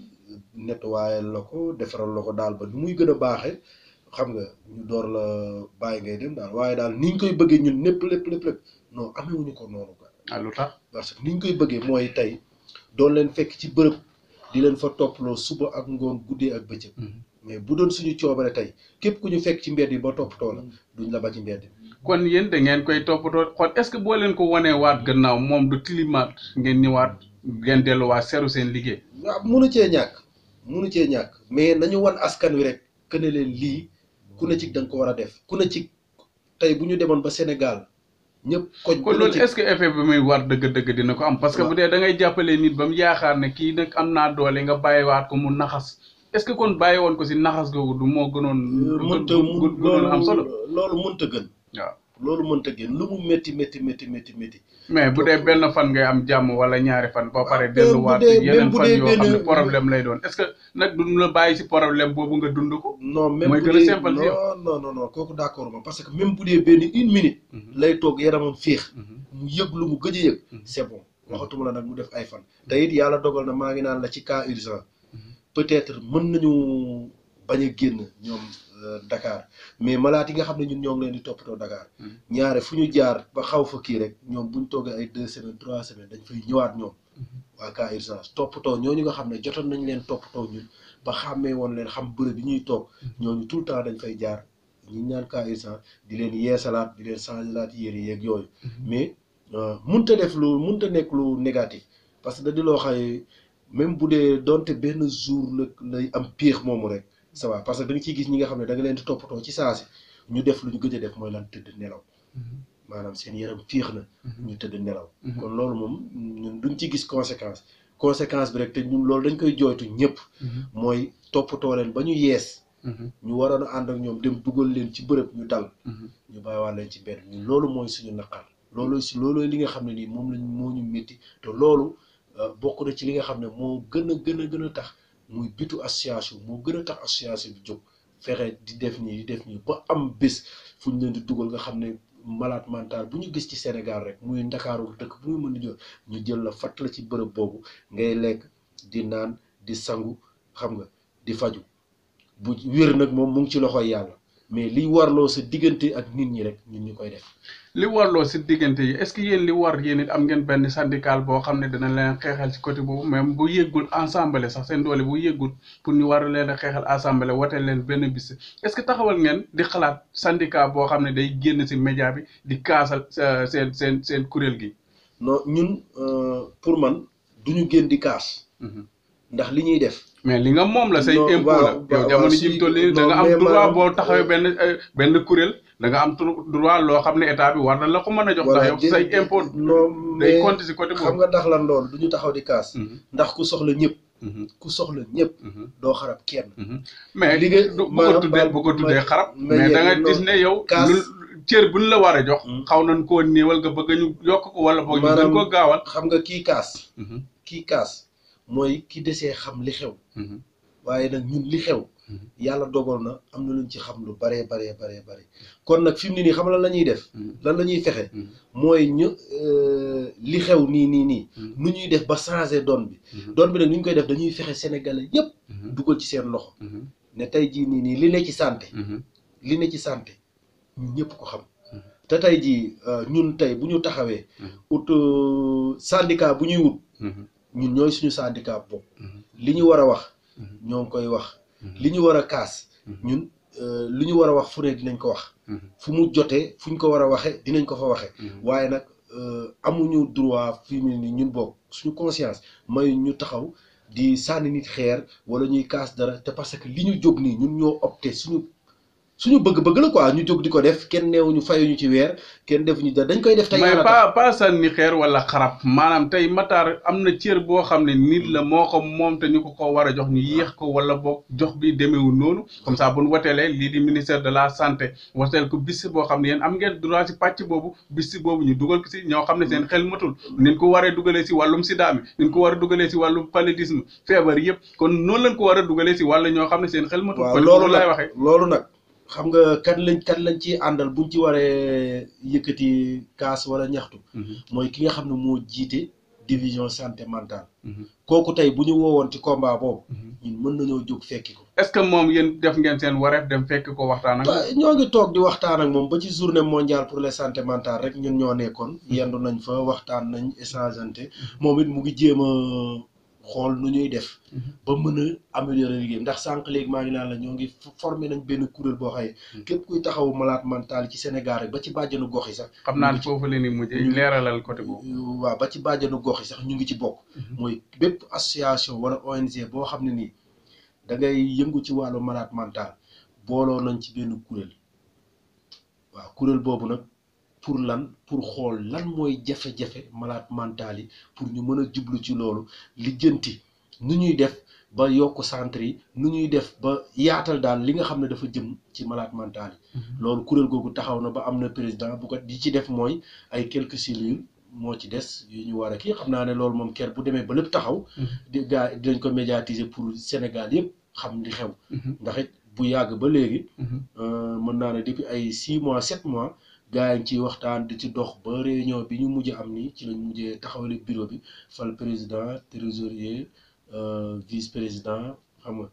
nettoyé la ko defaral la ko daal ba nu muy gën a baaxee xam nga ñu door la bàyyi ngay dem daal waaye daal niñ koy bëggee ñun lépp non amewuñu ko noonu quoi. ah lu tax parce que niñ koy bëggee mooy tey doon leen fekk ci bërëb di leen fa topploo suba ak ngoon guddee ak bëccëg mais bu doon suñu coobare tey képp ku ñu fekk ci mbedd yi ba toppatoo la duñ la ba ci mbedd kon yéen da ngeen koy toppatoo xool est-ce que boo leen ko wanee waat gannaaw moom du tilimaat ngeen ñëwaat ngeen delluwaat seeru seen liggéey. waaw munu cee ñàkk mais nañu wan askan wi rek que ne leen lii ku ne ci da nga ko war a def ku ne ci tey bu ñu demoon ba Sénégal ñëpp koñ kon loolu est-ce que effet bi muy war dëgg-dëgg dina ko am parce que bu dee da ngay jàppale nit ba mu yaakaar ne kii nag am naa doole nga bàyyiwaat ko mu naxas est-ce que kon bàyyi woon ko si naxas googu du moo gënoon gënoon am solo loolu mënta gën waaw loolu mënta gën lu mu métti mais bu dee benn fan ngay am jàmm wala ñaari fan ba pare delluwaat yeneen fan yoo xam ne problème lay doon est-ce que nag duñ la bàyyi si problème boobu nga dund ko non même mooy gën a simple si yow non kooku d'accord ma parce que même bu dee benn une minute lay toog yaramam féex mu yëg lu mu gëj a yëg c'est bon waxatuma la nag mu def ay fan te it yàlla dogal na maa ngi naan la ci cas urgent peut-être mën nañu bañ a génn ñoom Dakar mais malade yi nga xam ne ñun ñoo ngi leen di toppatoo Dakar ñaare fu ñu jaar ba xaw fa kii rek ñoom buñ toogee ay 2 semaines 3 semaines dañ fay ñëwaat ñoom waa cas urgence toppatoo ñooñu nga xam ne jotoon nañ leen toppatoo ñun ba xàmmee woon leen xam bërëb bi ñuy toog ñooñu tout le temps dañ fay jaar ñi ñaan cas urgence di leen yeesalaat di leen changelaat yére yeeg yooyu mais munta nekk lu négatif parce que da di loo xay même bu dee donte benn jour la lay am piix moomu rek ça va parce que da nga ciy gis ñi nga xam ne da nga leen di toppatoo ci saasi ñu def lu ñu gëj a def mooy lan tëdd nelaw maanaam seen yaram fiix na ñu tëdd nelaw kon loolu moom ñun duñ ci gis conséquence bi rek te ñun loolu dañ koy jooytu ñëpp mooy toppatoo leen ba ñu yees ñu waroon a ànd ak ñoom dem dugal leen ci bërëb ñu dal ñu bàyyiwaat leen ci mbedd ñun loolu mooy suñu naqar loolu li nga xam ne nii moom lañ moo ñu métti te loolu bokk na ci li nga xam ne moo gën a tax muy bitu association moo gën a tax association bi jóg fexe di def nii ba am bés fu ñu leen di dugal nga xam ne malade mental bu ñu gis ci Sénégal rek muy Ndakaaru dëkk bu muy mën di jël ñu jël la fatt la ci bërëb boobu ngay lekk di naan di sangu xam nga di faju bu wér nag moom mu ngi ci loxoy yàlla mais li warloo sa diggante ak nit ñi rek ñun ñu koy def. li warloo si diggante yi est-ce que yéen li war yéen it am ngeen benn syndical boo xam ne dina leen xeexal si côté boobu même bu yëggul ensemble sax seen doole bu yëggul pour ñu war leen a xeexal ensemble wote leen benn bis est-ce que taxawal ngeen di xalaat syndicat boo xam ne day génn si média bi di kaasal seen kuréel gi. non ñun pour man duñu génn di kaas. ndax li ñuy def. mais li nga moom la say impôt la yow jamono ji toll nii da nga am droit boo taxawee benn kuréel da nga am droit loo xam ne état bi war na la ko mën a jox. ndax yow say impôt day compter si côté boobu. xam nga ndax lan loolu du ñu taxaw di kaas. ndax ku soxla ñëpp. ku soxla ñëpp. doo xarab kenn. mais li nga bu ko tuddee xarab. mais da nga gis ne yow. cër buñ la war a jox. xaw nañ koo néewal nga bëgg ñu yokk ko wala boog ñu gën koo gaawal. xam nga kii kaas. kii kaas. mooy ki desee xam li xew. waaye nag ñun li xew. yàlla dogal na am na luñ ci xam lu baree bare kon nag fi mu ne nii xam lan la ñuy def. lan la ñuy fexe. mooy ñu li xew nii. nu ñuy def ba changer donne bi. donne bi nag ni ñu koy def dañuy fexe sénégalais yépp dugal ci seen loxo. ne tey jii nii li ne ci santé. li ne ci santé ñun ñëpp ko xam. te tey jii ñun tey bu ñu taxawee. ut syndicat bu ñuy wut. ñun ñooy suñu syndicat bopp. li ñu war a wax. ñoo ngi koy wax. li ñu war a kaas. ñun li ñu war a wax fu ne dinañ ko wax. fu mu jotee fu ñu ko war a waxee dinañ ko fa waxee. waaye nag amuñu droit fi mu ne nii ñun bokk suñu conscience may ñu taxaw di sànni nit xeer wala ñuy kaas dara te parce que li ñu jóg nii ñun ñoo opté suñu bëgg-bëgg la quoi ñu jóg di ko def kenn neewuñu fayuñu ci weer kenn defuñu dara dañ koy def. tey mais pas sànni xeer wala xarab maanaam tey Matar am na cër boo xam ne nit la moo ko moom te ñu ko war a jox ñu yéex ko wala boog jox bi demeewul noonu comme ça bu ñu woteelee lii di ministère de la santé woteel ko bis boo xam ne yéen am ngeen droit si pàcc boobu bis boobu ñu dugal ko si ñoo xam ne seen xel matul nin ko waree dugalee si wàllum sida mi nin ko war a dugalee si wàllum paludisme feebar yëpp kon noonu lañ ko war a dugalee si wàllu ñoo xam ne seen xel matul. waaw loolu laay waxee loolu nag. xam nga kan lañ ci àndal buñ ci waree yëkkati kaas wala ñaxtu. mooy ki nga xam ne moo jiite division santé mentale. kooku tey bu ñu woowoon ci combat boobu. ñun mën nañoo jóg fekki ko. est-ce que moom yéen def ngeen seen wareef dem fekki ko waxtaan ak. ñoo ngi toog di waxtaan ak moom ba ci journée mondiale pour les santé mentale rek ñun ñoo nekkoon. yendu nañ fa waxtaan nañ échangeante moom it mu ngi jéem a xool nu ñuy def. ba mën a améliorer liggéey ndax sànq léegi maa ngi naan la ñoo ngi formé nañ benn kuréel boo xëy képp kuy taxaw malade mental ci Sénégal rek ba ci bàjjanu gox yi sax. xam naa ne foofu la ni mujjee leeralal côté boobu. waaw ba ci bàjjanu gox yi sax ñu ngi ci bokk. mooy bépp association wala ONG boo xam ne nii da ngay yëngu ci wàllu malade mental booloo nañ ci benn kuréel waaw kuréel boobu nag. pour lan pour xool lan mooy jafe-jafe malade mental yi pour ñu mën a jublu ci loolu lijjanti nu ñuy def ba yokk centre yi nu ñuy def ba yaatal daal li nga xam ne dafa jëm ci malade mental yi. loolu kuréel googu taxaw na ba am na président bu ko di ci def mooy ay quelques cellules moo ci des yu ñu war a kii xam naa ne loolu moom ker bu demee ba lépp taxaw. di gaa dinañ ko médiatiser pour Sénégal yëpp xam li xew. ndax it bu yàgg ba léegi. mën naa ne depuis ay 6 mois 7 mois. gaa yi ciy waxtaan di ci dox ba réunion bi ñu mujj am ni ci lañ mujjee taxawale bureau bi fal président trésorier vice président xam nga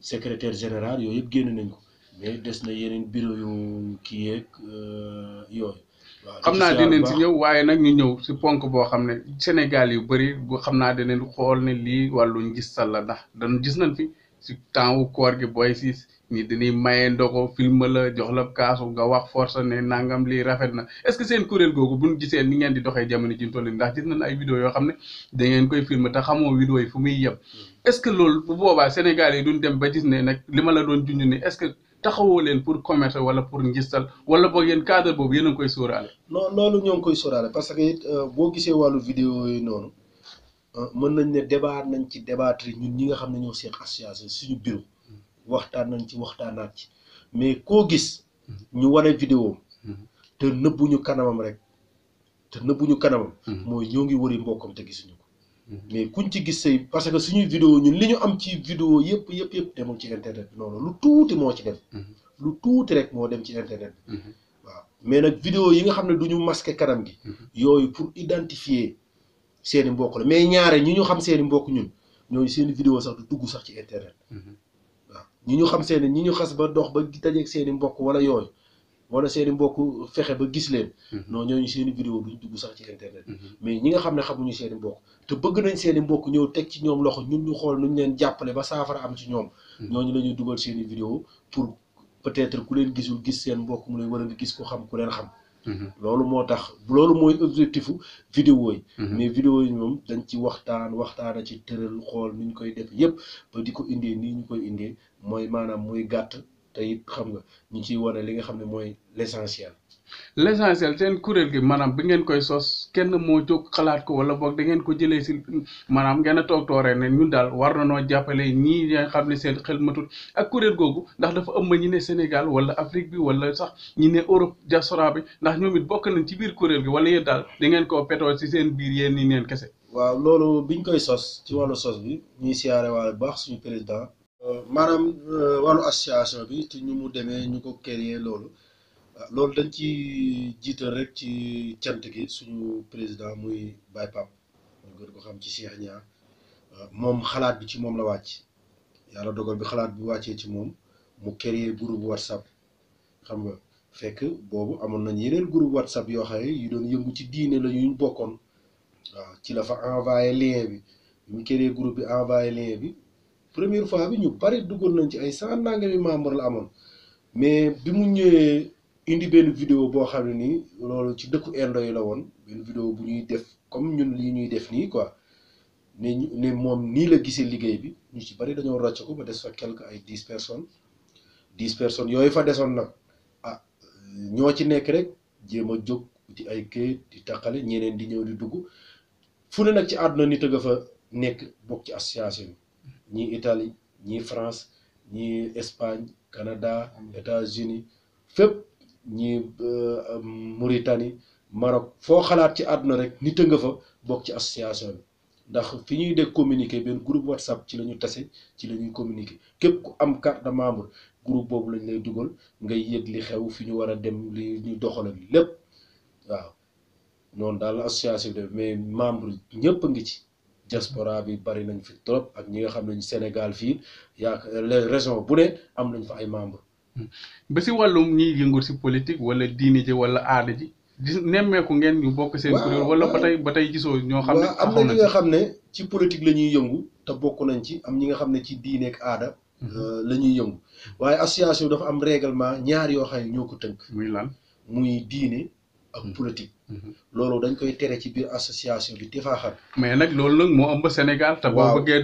secrétaire général yooyu yëpp génn nañ ko mais des na yeneen bureau yu kii yeeg yooyu. waaw xam naa dinañ si ñëw waaye nag ñu ñëw si ponk boo xam ne Sénégal yu bëri bu xam naa dinañ xool ne lii wàllu ngistal la ndax dañu gis nañ fi si temps wu koor gi booy siis ñi dañuy maye ndogo film la jox la kaasu nga wax force ne nangam lii rafet na est-ce que seen kuréel googu buñ gisee ni ngeen di doxee jamono ji toll ndax gis nañ ay vidéo yoo xam ne da ngeen koy filmer te xamoo vidéo yi fu muy yem est-ce que loolu bu boobaa Sénégal yi duñ dem ba gis ne nag li ma la doon junj ne est-ce que taxawoo leen pour commerce wala pour ngistal wala boog yéen cadre boobu yéen a ngi koy sóoraale. non loolu ñoo ngi koy sóoraale parce que it boo gisee wàllu vidéo yi noonu mën nañ ne débat nañ ci débattre ñun ñi nga xam ne ñoo seq association suñu bureau waxtaan nañ ci waxtaanaat ci mais koo gis ñu wane vidéo te nëbbuñu kanamam rek mooy ñoo ngi wëri mbokkam te gisuñu ko mais kuñ ci gis say parce que suñuy vidéo ñun li ñu am ci vidéo yëpp demul ci internet bi noonu lu tuuti moo ci dem lu tuuti rek moo dem ci internet bi waaw mais nag vidéo yi nga xam ne duñu masqué kanam gi yooyu pour identifier seeni mbokk la mais ñaare ñi ñu xam seeni mbokk ñun ñooñu seeni vidéo sax du dugg sax ci internet waaw ñi ñu xam seen ñi ñu xas ba dox ba dajeeg seen i mbokk wala yooyu wala seen i mbokk fexe ba gis leen non ñooñu seen i vidéo duñ dugg sax ci internet mais ñi nga xam ne xamuñu seen i mbokk te bëgg nañ seen i mbokk ñëw teg ci ñoom loxo ñun ñu xool nuñ leen jàppale ba saafara am ci ñoom ñooñu la ñuy dugal seen i vidéo pour peut-être ku leen gisul gis seen mbokk mu leen war a nga gis ko xam ku leen xam loolu moo tax loolu mooy objectifu vidéo yi mais vidéo yi moom dañ ci waxtaana ci tëral xool ni ñu koy def yépp ba di ko indee nii ñu koy indee mooy maanaam muy gàtt te it xam nga ñu ciy wane li nga xam ne mooy l'essentiel seen kuréel gi maanaam bi ngeen koy sos kenn moo jóg xalaat ko wala boog da ngeen ko jëlee si maanaam ngeen a toog tooree ne ñun daal war na noo jàppale ñii nga xam ne seen xel matul ak kuréel googu ndax dafa ëmb ñi ne Sénégal wala Afrique bi wala sax ñi ne Europe diaspora bi ndax ñoom it bokk nañ ci biir kuréel gi wala yéen daal da ngeen koo petoo si seen biir yéen nii neen kese. waaw loolu biñ koy sos ci wàllu sos bi ñuy siyaare waale bu baax suñu président maanaam wàllu association bi te ñu mu demee ñu ko créé loolu dañ ci jiital rek ci cant gi suñu président muy Baye Pape ñu gën ko xam ci Cheikh Niang moom xalaat bi ci moom la wàcc yàlla dogal bi xalaat bi wàccee ci moom mu créé groupe WhatsApp xam nga fekk boobu amoon nañ yeneen groupe WhatsApp yoo xam ne yu doon yëngu ci diine la yuñ bokkoon waaw ci la fa envoyé lien bi mu créé groupe bi envoyé lien bi première fois bi ñu bari duggoon nañ ci ay 100 nangami membre la amoon mais bi mu ñëwee indi benn vidéo boo xam ne nii loolu ci dëkku indo yi la woon benn vidéo bu ñuy def comme ñun lii ñuy def nii quoi ne moom nii la gisee liggéey bi ñu ci bari dañoo rocc ko ba des fa quelque ay 10 personnes yooyu fa desoon nag ñoo ci nekk rek jéem a jóg ci ay këyit di taqale ñeneen di ñëw di dugg fu ne nag ci àdduna nit a nga fa nekk bokk ci association bi ñii Italie ñii France ñii Espagne Canada États-Unis fépp ñii Mauritanie Maroc foo xalaat ci àdduna rek nit a nga fa bokk ci association bi ndax fi ñuy dégg communiquer benn groupe WhatsApp ci la ñu tase ci la ñuy communiquer képp ku am carte de membre groupe boobu lañ lay dugal ngay yëg li xew fi ñu war a dem li ñu doxal ak lépp waaw noonu daal la association bi mais membre ñëpp a ngi ci diaspora bi bari nañ fi trop ak ñi nga xam ne Sénégal fii les régions bu ne am nañ fa ay membres. ba si wàllum ñiy yëngu si politique wala diini ji wala aada ji di nemmeeku ngeen ñu bokk seen kuréel wala ba tey gisoo ñoo xam ne am na ñi nga xam ne ci politique la ñuy yëngu te bokk nañ ci am ñi nga xam ne ci diine ak aada la ñuy yëngu waaye association dafa am règlement ñaar yoo xam ne ñoo ko tënk muy lan muy diine ak politique loolu dañ koy tere ci biir association bi difaaxal mais nag loolu nag moo ëmb Sénégal te boo bëggee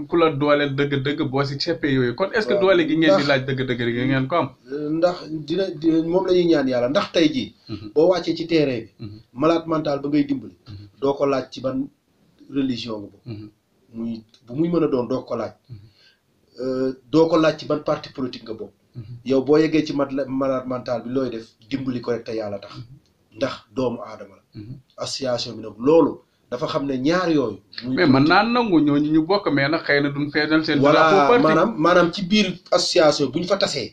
ku la dooleel dëgg-dëgg boo si seppee yooyu kon est-ce que doole gi ngeen di laaj dëgg-dëgg gi ngeen ko am ndax dina moom la ñuy ñaan yàlla ndax tey jii boo wàccee ci terrain bi malade mental ba ngay dimbali doo ko laaj ci ban religion nga bokk muy bu muy mën a doon doo ko laaj doo ko laaj ci ban parti politique nga bokk yow boo yeggee ci malade mental bi looy def dimbali ko rek te yàlla tax ndax doomu aadama la association bi nag loolu dafa xam ne ñaar yooyu mais man naa nangu ñooñu ñu bokk mais nag xëy na duñ feesal seen voilà maanaam ci biir association bu ñu fa tasee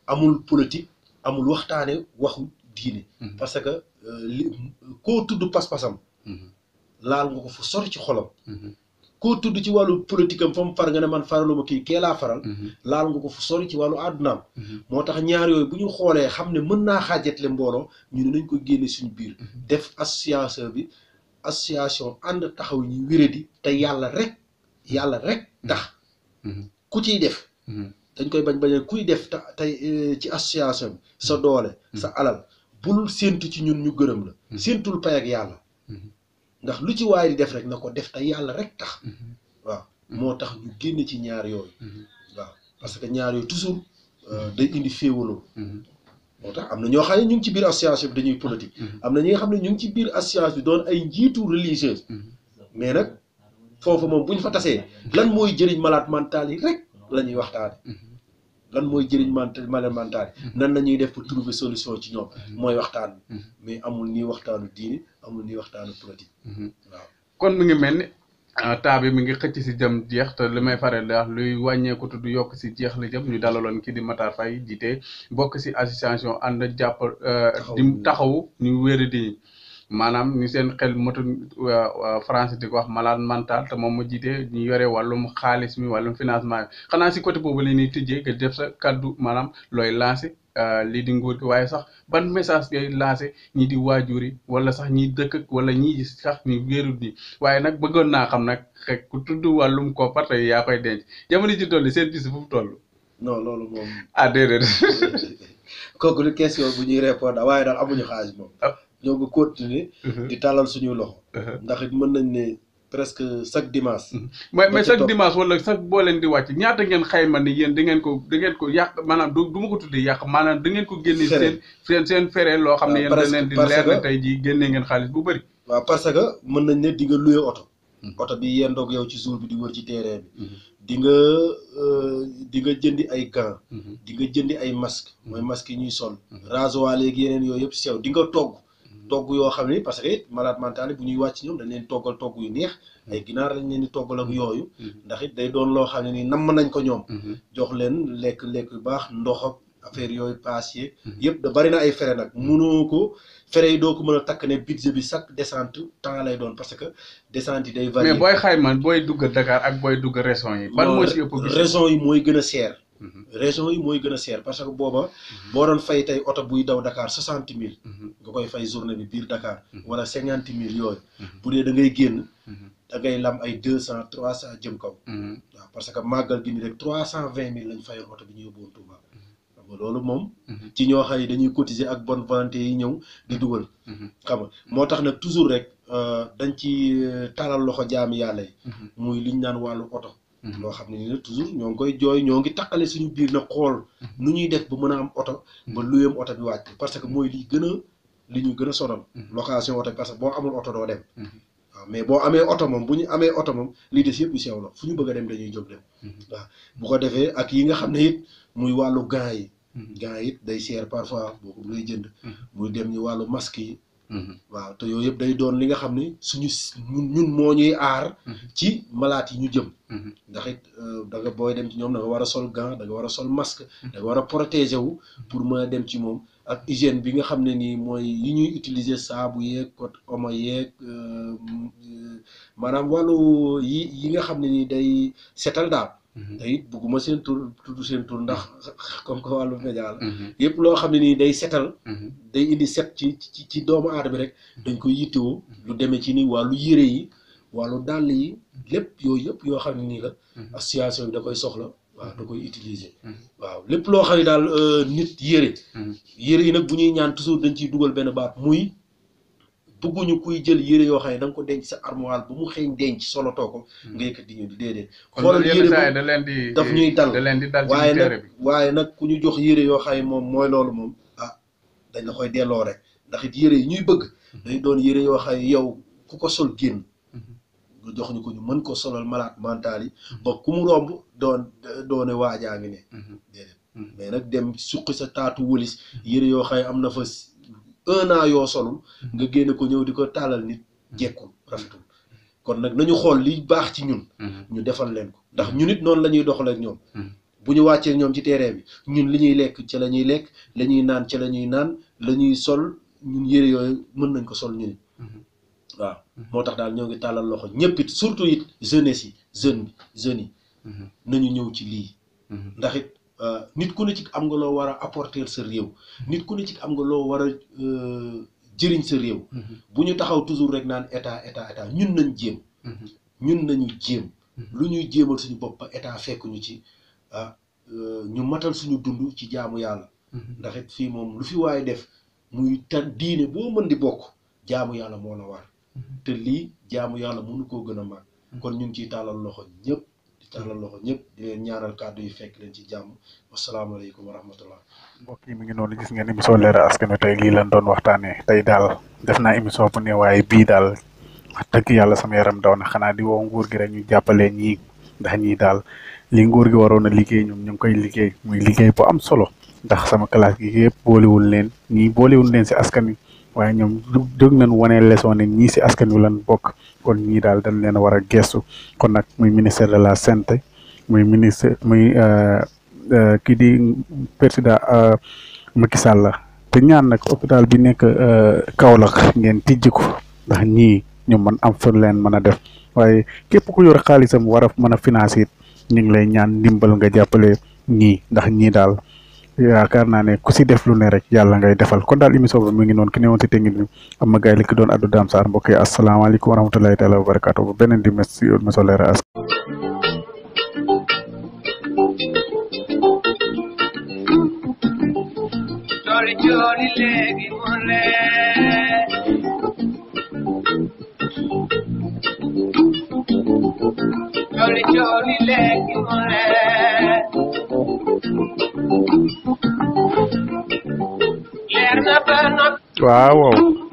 amul politique amul waxtaane waxu diine parce que li koo tudd pas-pasam laal nga ko fu sori ci xolam koo tudd ci wàllu politique am fa mu far nga ne man faraluma kii kee laa faral laal nga ko fu sori ci wàllu àddunaam moo tax ñaar yooyu bu ñu xoolee xam ne mën naa xaajatle mbooloo ñu ne nañ ko génne suñu biir def association ànd taxaw ñu wéradi te yàlla rek tax ku ciy def dañ koy bañ kuy def tey ci association bi sa doole sa alal bul séentu ci ñun ñu gërëm la séentul pay ak yàlla ndax lu ci waay di def rek na ko def te yàlla rek tax waaw moo tax ñu génn ci ñaar yooyu waaw parce que ñaar yooyu toujours day indi féewaloo moo tax am na ñoo xam ne ñu ngi ci biir association bi dañuy politique am na ñi nga xam ne ñu ngi ci biir association bi doon ay njiitu religieuse mais nag foofu moom bu ñu fa tasee lan mooy jëriñ malade mental yi rek la ñuy waxtaane lan mooy jëriñ malade mental yi nan la ñuy def pour trouver solution ci ñoom mooy waxtaan mais amul nii waxtaanu diine amul nii waxtaanu politique waaw kon mi ngi mel ni taa bi mi ngi xëcc si jëm jeex te li may faral di wax luy wàññeeku tudd yokk si jeex la jëm ñu dalaloon kii di Matar Faye jiite bokk si association ànd jàpp di taxawu ñu wéri di maanaam ni seen xel motu français di ko wax malade mental te moom ma jiite ñu yore wàllum xaalis mi wàllum financement bi xanaa si côté boobu la ñuy tëjee nga def sa kaddu maanaam looy lancé lii di nguur gi waaye sax ban message ngay lancé ñii di waajur yi wala sax ñi dëkk wala ñii sax ñi wéerut ñi waaye nag bëggoon naa xam nag xëy ku tudd wàllum koppar tey yaa koy denc jamono ji toll seen bis fu mu toll. non loolu moom. ah déedéet. kooku lu question bu ñuy répondre waaye daal amuñu xaalis moom. ñoo ngi continuer di tàllal suñuy loxo. ndax it mën nañ ne presque chaque dimanche. mais chaque dimanche wala chaque boo leen di wàcc ñaata ngeen xayma ni yéen da ngeen ko yàq maanaam du ma ko tuddee yàq maanaam da ngeen ko génne seen fere loo xam ne yéen da leen di leer na tey jii génnee ngeen xaalis bu bëri. waaw parce que mën nañ ne di nga loué oto. oto bi yendoog yow ci jour bi di wër ci terrain bi. di nga jëndi ay gants. di nga jëndi ay masque mooy masque yi ñuy sol. rasoir léegi yeneen yooyu yëpp sew di nga togg yoo xam ne parce que it malade mental bu ñuy wàcc ñoom dañ leen toggal togg yu neex ay ginaar lañ leen di toggal ak yooyu ndax it day doon loo xam ne nii namm nañ ko ñoom jox leen lekk yu baax ndox ak affaire yooyu paas yeeg yëpp da bari na ay frais nag mënoo ko frais yi doo ko mën a takk ne budget bi chaque descente temps lay doon parce que descente yi day varier. mais booy xayma booy dugg Dakar ak booy dugg région yi ban moo ci ëpp région yi mooy gën a seer région yi mooy gën a seer parce que booba boo doon fay tey oto buy daw Dakar 60 000 nga koy fay journée bi biir Dakar wala 50 000 yooyu bu dee da ngay génn da ngay lam ay 200 300 jëm kaw waaw parce que màggal gi ni rek 320 000 lañ fayoon oto bi ñu yóbbuwoon Touba xam nga loolu moom ci ñoo xam ne dañuy cotiser ak bonne volonté yi ñëw di dugal xam nga moo tax nag toujours rek dañ ci talal loxo jaami yàlla yi muy liñ naan wàllu oto loo xam ne ni toujours ñoo ngi koy jooy ñoo ngi takkale suñu biir na xool nu ñuy def ba mën a am oto ba luyam oto bi wàcc parce que mooy li ñu gën a sonal location oto bi parce que boo amul oto doo dem waaw mais boo amee oto moom bu ñu amee oto moom lii des yëpp yu sew la fu ñu bëgg a dem dañuy jóg dem waaw bu ko defee ak yi nga xam ne it muy wàllu gants yi it day seer parfois boo ko lay jënd muy dem ñu wàllu masque yi waaw te yooyu yëpp day doon li nga xam ne suñu ñun moo ñuy aar ci malaat yi ñu jëm ndax it da nga booy dem ci ñoom da nga war a sol gant da nga war a sol masque da nga war a protéger wu pour mën a dem ci moom ak hygiène bi nga xam ne nii mooy yi ñuy utiliser saabu yeeg kot omo yeeg maanaam wàllu yi nga xam ne nii day setal daal te it bugguma seen tur tudd seen tur ndax comme que wàllu média la yëpp loo xam ne nii day setal day indi set ci doomu aadama rek dañ koy yittewoo lu demee ci ni wàllu yére yi wàllu dàll yi lépp yooyu yëpp yoo xam ne nii la association bi da koy soxla waaw da koy utiliser waaw lépp loo xam ne daal nit yére yi nag bu ñuy ñaan toujours dañ ciy dugal benn baat muy bëgguñu kuy jël yére yoo xam ne da nga ko denc sa armoire bu mu xëeñ denc solo too ko nga yëkkat di ñëw di déedéet xoolal yére daf ñuy dal waaye nag ku ñu jox yére yoo xam ne moom mooy loolu moom dañ la koy delloo rek ndax it yére yi ñuy bëgg day doon yére yoo xam ne yow ku ko sol génn nga jox ñu ko ñu mën ko solal malade mental yi ba ku mu romb doone waajaa ngi ne déedéet mais nag dem suqi sa taatu wëlis yére yoo xam ne am na fa 1 an yoo solul nga génne ko ñëw di ko taalal nit jekkul rafetul kon nag nañu xool li baax ci ñun ñu defal leen ko ndax ñun it noonu la ñuy doxal ak ñoom bu ñu wàccee ñoom ci terrain bi ñun li ñuy lekk ca la ñuy lekk la ñuy naan ca la ñuy naan la ñuy sol ñun yére yooyu mën nañ ko sol ñu ni waaw moo tax daal ñoo ngi tàllal loxo ñëpp it surtout it jeunesse yi jeunes yi nañu ñëw ci lii ndax it nit ku ne ci am nga loo war a apporter sa réew nit ku ne ci am nga loo war a jëriñ sa réew bu ñu taxaw toujours rek naan état ñun nañu jéem lu ñuy jéemal suñu bopp ba état fekk ñu ci ñu matal suñu dund ci jaamu yàlla ndax it fii moom lu fi waaye def muy tan diine boo mën di bokk jaamu yàlla moo la war te lii jaamu yàlla mënu koo gën a mag kon ñu ngi ciy tàllal loxo ñëpp di leen ñaanal kàddu yi fekk leen ci jàmm wasalaamaaleykum wa rahmatullah mbokk yi mi ngi noonu gis ngeen émission Leeral Askan Wi tey lii lañ doon waxtaanee tey daal def naa émission bu ne waaye bii daal wax dëgg yàlla sama yaram daw na xanaa di woo nguur gi rek ñu jàppalee ñii ndax ñii daal li nguur gi waroon a liggéey ñoom ñu ngi koy liggéey muy liggéey bu am solo ndax sama classe gi yëpp boolewul leen si askan wi waaye ñoom jóg nañ wane leçon ne ñii si askan wi lan bokk kon ñii daal dañ leen a war a gestu kon nag muy ministère de la santé muy kii di président Macky Sall te ñaan nag hôpital bi nekk Kaolack ngeen tijji ko ndax ñii ñu mën am fa leen mën a def waaye képp ku yor xaalisam war a mën a financer it ñu ngi lay ñaan ndimbal nga jàppale ñii ndax ñii daal yaakaar naa ne ku si def lu ne rek yàlla ngay defal kon daal émission bi mu ngi noonu ki ne woon si technique bi am ma gaay li ki doon addu Dame Sarr mbokk yi asalaamaaleykum wa rahmatulahi taala wa barakaatu ba beneen di mes si émission Leral Askan Jolly jolly léegi mu leer jolly jolly léegi mu leer leer na ba noppi waaw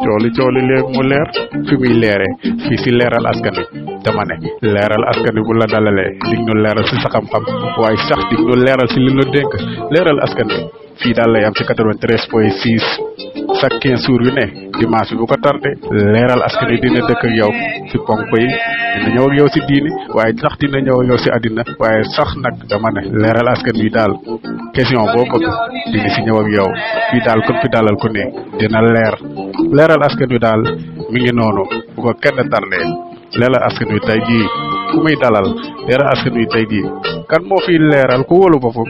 cooli léegi mu leer fi muy leeree fii si Leral Askan Wi dama ne Leral Askan Wi bu la dalalee dig ñu leeral si sa xam-xam waaye sax dig ñu leeral si li ñu dénk Leral Askan Wi fii daal lay am ci 93.6 chaque 15 jours yu ne dimanche bi bu ko tardé Leral Askan Wi dina dëkk ak yow ci ponk yi dina ñëw ak yow si diini waaye sax dina ñëw ak yow si àddina waaye sax nag dama ne Leral Askan Wi daal question boo bëgg dina si ñëw ak yow fii daal comme fi dalal ku ne dina leer Leral Askan Wi daal mi ngi noonu bu ko kenn tardé Leral Askan Wi tey jii ku muy dalal Leral Askan Wi tey jii kan moo fi leeral ku wóolu boppam